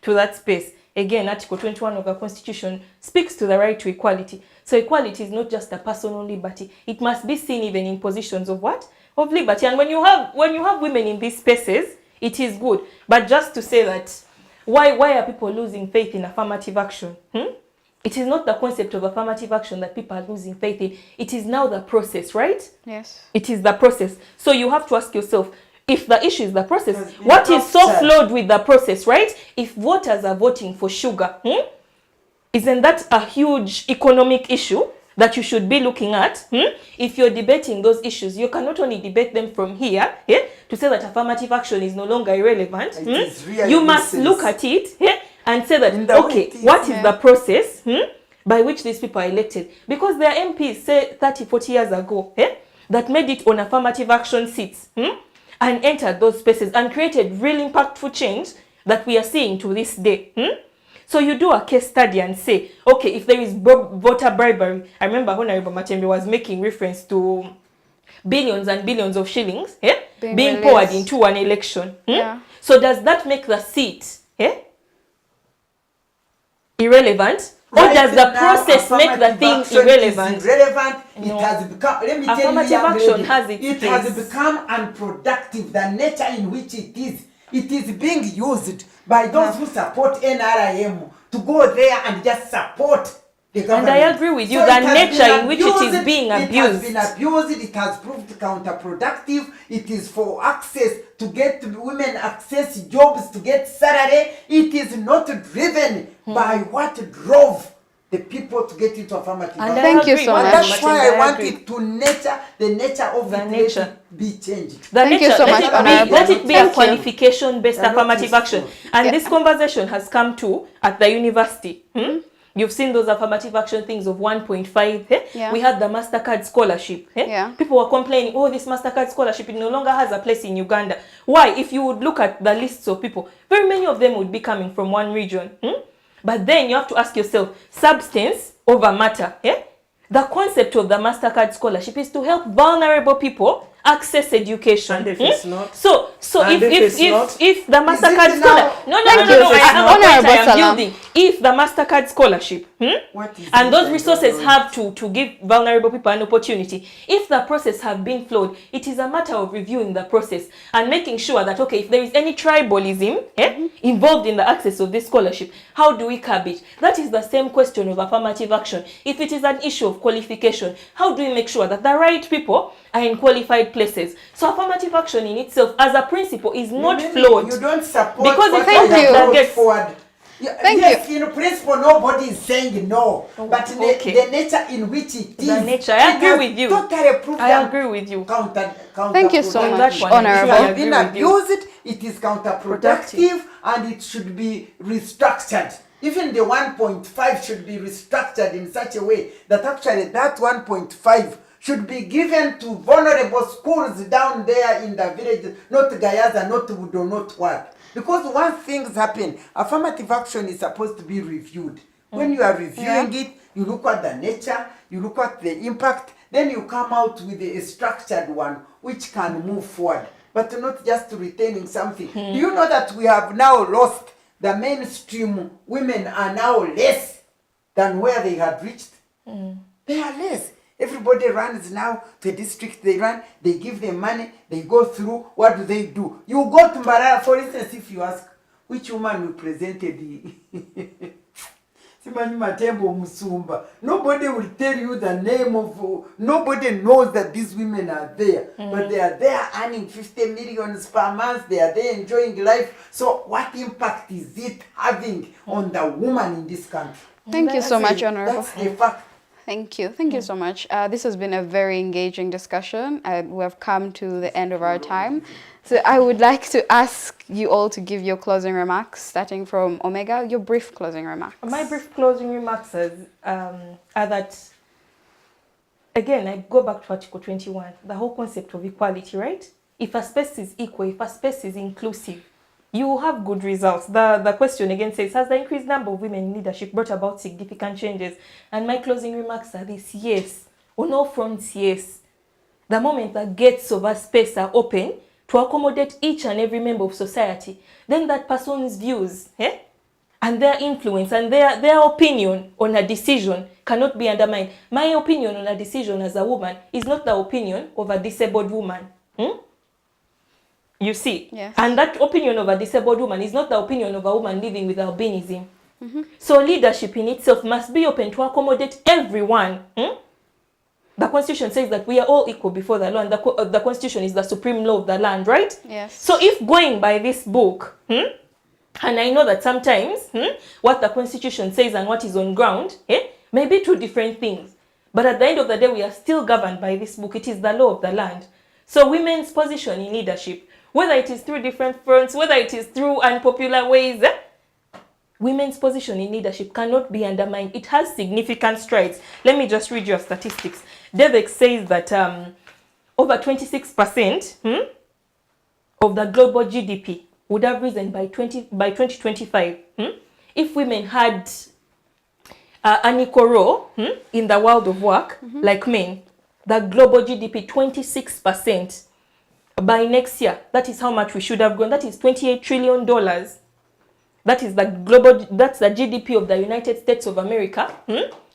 to that space. Again, Article 21 of the Constitution speaks to the right to equality. So equality is not just a personal liberty. It must be seen even in positions of what? Of liberty. And when you have women in these spaces, it is good. But just to say that, why are people losing faith in affirmative action? It is not the concept of affirmative action that people are losing faith in. It is now the process, right? Yes. It is the process. So you have to ask yourself, if the issue is the process, what is so flawed with the process, right? If voters are voting for sugar, isn't that a huge economic issue that you should be looking at? If you're debating those issues, you can not only debate them from here, to say that affirmative action is no longer irrelevant. You must look at it and say that, okay, what is the process by which these people are elected? Because there are MPs, say 30, 40 years ago, that made it on affirmative action seats and entered those spaces and created real impactful change that we are seeing to this day. So you do a case study and say, okay, if there is voter bribery, I remember Honorable Matembe was making reference to billions and billions of shillings being poured into an election. So does that make the seat irrelevant? Or does the process make the thing irrelevant? No. It has become, let me tell you, it has become unproductive. The nature in which it is being used by those who support NRIM to go there and just support the government. And I agree with you, the nature in which it is being abused. It has been abused, it has proved counterproductive. It is for access, to get women access jobs, to get salary. It is not driven by what drove the people to get into affirmative action. Thank you so much. That's why I want it to the nature of the nature be changed. Thank you so much, Honorable. Let it be a qualification-based affirmative action. And this conversation has come to at the university. You've seen those affirmative action things of 1.5. We had the MasterCard scholarship. People were complaining, oh, this MasterCard scholarship, it no longer has a place in Uganda. Why? If you would look at the lists of people, very many of them would be coming from one region. But then you have to ask yourself, substance over matter. The concept of the MasterCard scholarship is to help vulnerable people access education. And if it's not? So if the MasterCard scholarship... No, I'm building. If the MasterCard scholarship and those resources have to give vulnerable people an opportunity, if the process have been flawed, it is a matter of reviewing the process and making sure that, okay, if there is any tribalism involved in the access of this scholarship, how do we curb it? That is the same question of affirmative action. If it is an issue of qualification, how do we make sure that the right people are in qualified places? So affirmative action in itself as a principle is not flawed. You don't support because what that gets forward. Yes, in principle, nobody is saying no, but the nature in which it is. The nature, I agree with you. Totally proved. I agree with you. Thank you so much, Honorable. It has been abused, it is counterproductive, and it should be restructured. Even the 1.5 should be restructured in such a way that actually that 1.5 should be given to vulnerable schools down there in the village, not Gayaza, not Wudo, not what. Because once things happen, affirmative action is supposed to be reviewed. When you are reviewing it, you look at the nature, you look at the impact, then you come out with a structured one which can move forward, but not just retaining something. Do you know that we have now lost the mainstream? Women are now less than where they had reached. They are less. Everybody runs now to a district, they run, they give them money, they go through. What do they do? You go to Mbarara, for instance, if you ask which woman represented the Miria Matembe Musumba, nobody will tell you the name of, nobody knows that these women are there, but they are there earning 50 million per month, they are there enjoying life. So what impact is it having on the woman in this country? Thank you so much, Honorable. That's a fact. Thank you. Thank you so much. This has been a very engaging discussion. We have come to the end of our time. So I would like to ask you all to give your closing remarks, starting from Omega, your brief closing remarks. My brief closing remarks are that, again, I go back to Article 21, the whole concept of equality, right? If a space is equal, if a space is inclusive, you will have good results. The question again says, has the increased number of women in leadership brought about significant changes? And my closing remarks are this: yes. On all fronts, yes. The moment the gates of a space are open to accommodate each and every member of society, then that person's views and their influence and their opinion on a decision cannot be undermined. My opinion on a decision as a woman is not the opinion of a disabled woman. You see? Yes. And that opinion of a disabled woman is not the opinion of a woman living with albinism. So leadership in itself must be open to accommodate everyone. The Constitution says that we are all equal before the law, and the Constitution is the supreme law of the land, right? Yes. So if going by this book, and I know that sometimes what the Constitution says and what is on ground may be two different things. But at the end of the day, we are still governed by this book. It is the law of the land. So women's position in leadership, whether it is through different fronts, whether it is through unpopular ways, women's position in leadership cannot be undermined. It has significant strides. Let me just read you statistics. DEVEX says that over 26% of the global GDP would have risen by 2025 if women had an equal role in the world of work like men. The global GDP, 26%. By next year, that is how much we should have grown. That is $28 trillion. That is that's the GDP of the United States of America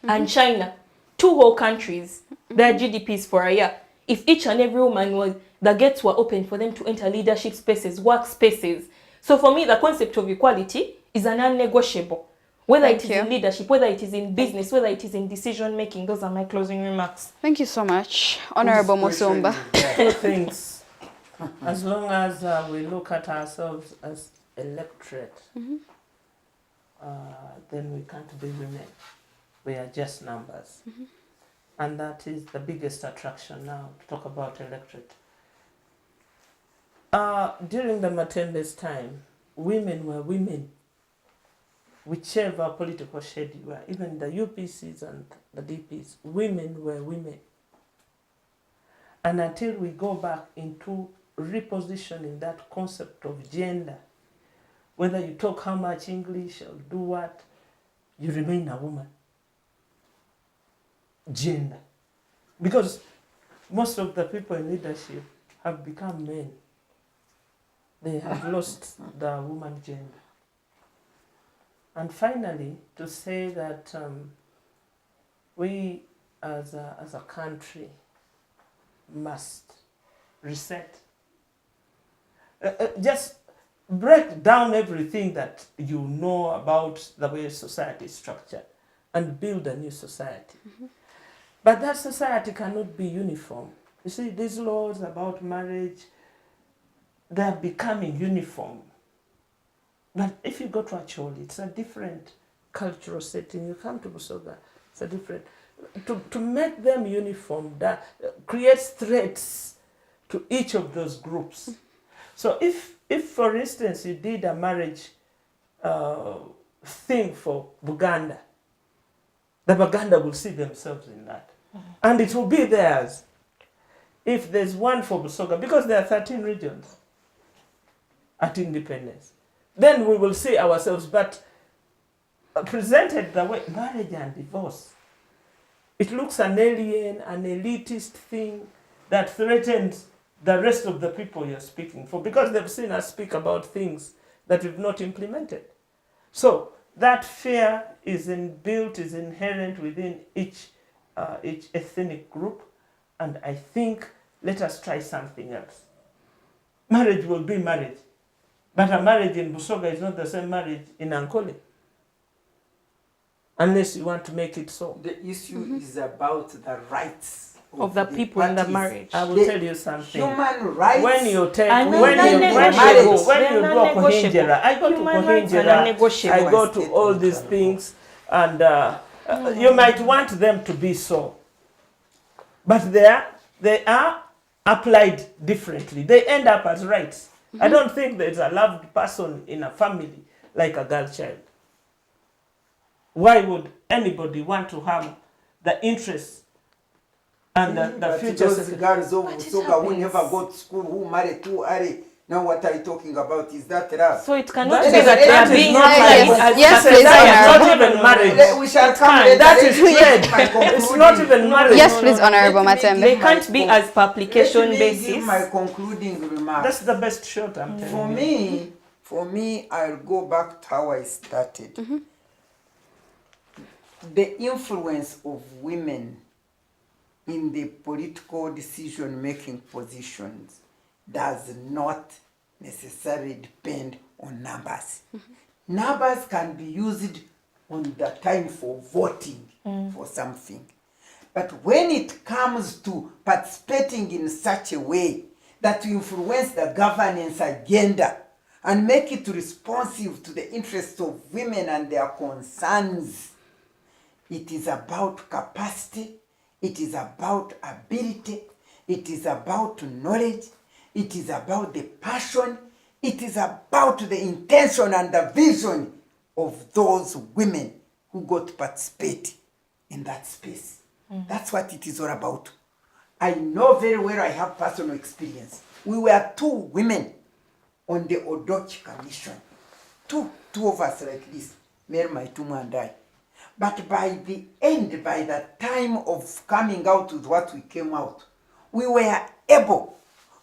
and China. Two whole countries, their GDPs for a year. If each and every woman the gates were open for them to enter leadership spaces, work spaces. So for me, the concept of equality is an non-negotiable. Whether it is in leadership, whether it is in business, whether it is in decision making. Those are my closing remarks. Thank you so much, Honorable Musumba. Two things. As long as we look at ourselves as electorate, then we can't be women. We are just numbers. And that is the biggest attraction now, to talk about electorate. During the Matembe's time, women were women. Whichever political shade you were, even the UPCs and the DPs, women were women. And until we go back into repositioning that concept of gender, whether you talk how much English or do what, you remain a woman. Gender. Because most of the people in leadership have become men. They have lost the woman gender. And finally, to say that we as a country must reset. Just break down everything that you know about the way society is structured and build a new society. But that society cannot be uniform. You see, these laws about marriage, they're becoming uniform. But if you go to Acholi, it's a different cultural setting. You come to Busoga, it's a different. To make them uniform, that creates threats to each of those groups. So if for instance, you did a marriage thing for Buganda, the Buganda will see themselves in that. And it will be theirs. If there's one for Busoga, because there are 13 regions at independence, then we will see ourselves. But presented the way marriage and divorce, it looks an alien, an elitist thing that threatens the rest of the people you're speaking for, because they've seen us speak about things that we've not implemented. So that fear is inbuilt, is inherent within each ethnic group, and I think let us try something else. Marriage will be marriage, but a marriage in Busoga is not the same marriage in Ankole, unless you want to make it so. The issue is about the rights of the people in the marriage. I will tell you something. Human rights. When you take, And when you they're do non-negotiable. I go to Human rights are Kohinjera, non-negotiable. I go to all these things, and you might want them to be so, but they are applied differently. They end up as rights. I don't think there's a loved person in a family like a girl child. Why would anybody want to harm the interests and the future? Those girls of Busoga who never go to school, who marry too early. Now what are you talking about? Is that love? So it cannot That be is- that they that are is being not applied like- as Yes, a please, That Honourable. is not even marriage. We shall come can't. later. That Let is me trade. give my It's concluding- not even marriage. Yes, please, Honourable Let me Matembe. They give my can't be as per application Let me give basis. my concluding remarks. That's the best shot I'm telling you. For me, I'll go back to how I started. The influence of women in the political decision-making positions does not necessarily depend on numbers. Numbers can be used on the time for voting for something. But when it comes to participating in such a way that to influence the governance agenda and make it responsive to the interests of women and their concerns, it is about capacity, it is about ability, it is about knowledge, it is about the passion, it is about the intention and the vision of those women who got to participate in that space. That's what it is all about. I know very well, I have personal experience. We were 2 women on the Odochi Commission. Two of us like this, Mary Maitumu and I. But by the end, by the time of coming out with what we came out, we were able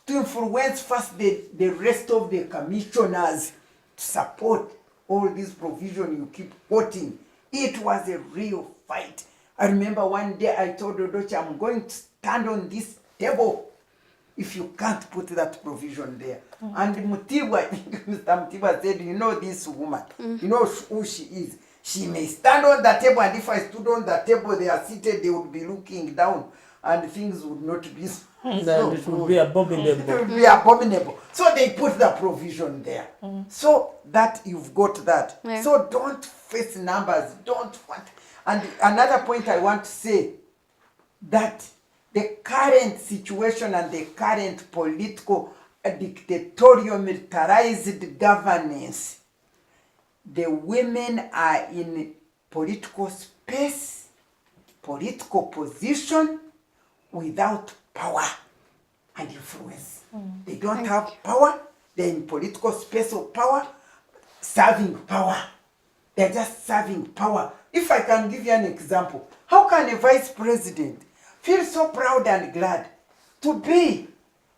to influence first the rest of the commissioners to support all this provision you keep quoting. It was a real fight. I remember one day I told Odochi, I'm going to stand on this table if you can't put that provision there. And Mutibwa, I think Mr. Mutibwa said, you know this woman, you know who she is. She may stand on the table, and if I stood on the table, they are seated, they would be looking down, and things would not be so Then it would be abominable. It would be abominable. So they put the provision there. So that you've got that. Yeah. So don't face numbers. Don't want. And another point I want to say, that the current situation and the current political dictatorial militarized governance, the women are in political space, political position without power and influence. They don't have power. They're in political space of power, serving power. They're just serving power. If I can give you an example, how can a vice president feel so proud and glad to be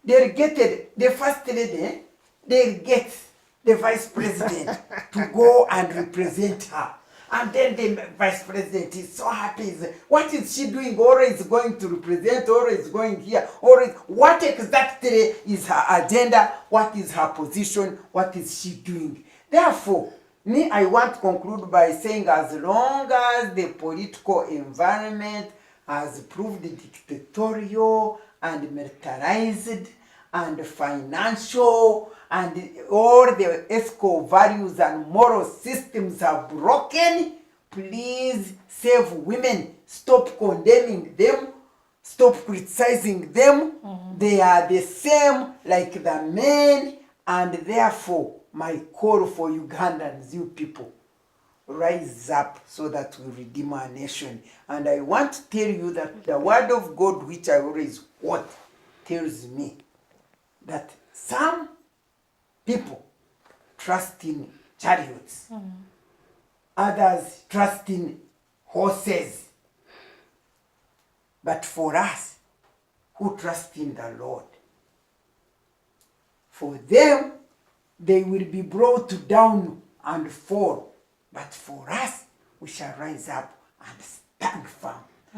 delegated, the first lady delegates the vice president to go and represent her? And then the vice president is so happy. What is she doing? Always going to represent, always going here, always. What exactly is her agenda? What is her position? What is she doing? Therefore, I want to conclude by saying, as long as the political environment has proved dictatorial and militarized and financial, and all the ethical values and moral systems are broken, please save women. Stop condemning them. Stop criticizing them. They are the same like the men, and therefore my call for Ugandans, you people, rise up so that we redeem our nation. And I want to tell you that the word of God, which I always quote, tells me that some people trust in chariots others trust in horses. But for us who trust in the Lord, for them, they will be brought down and fall. But for us, we shall rise up and stand firm.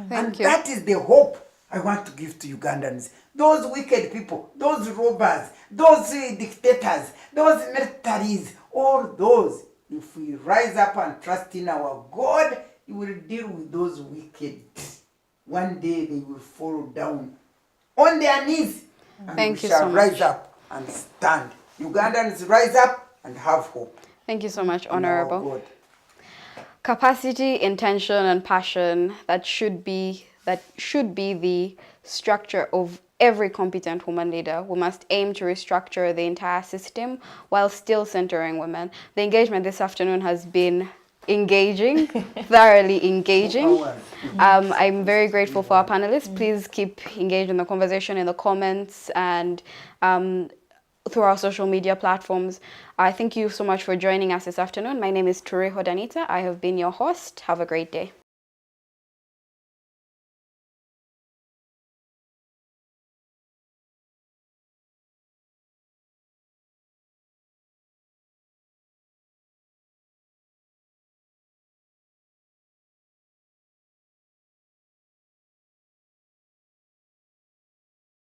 Thank you. That is the hope I want to give to Ugandans. Those wicked people, those robbers, those dictators, those militaries, all those, if we rise up and trust in our God, He will deal with those wicked. One day they will fall down on their knees, and we shall rise up and stand. Ugandans, rise up and have hope. Thank you so much, Honorable. Capacity, intention, and passion, that should be the structure of every competent woman leader. We must aim to restructure the entire system while still centering women. The engagement this afternoon has been engaging, thoroughly engaging. I'm very grateful for our panelists. Please keep engaged in the conversation in the comments and through our social media platforms. I thank you so much for joining us this afternoon. My name is Turiho Danita. I have been your host. Have a great day.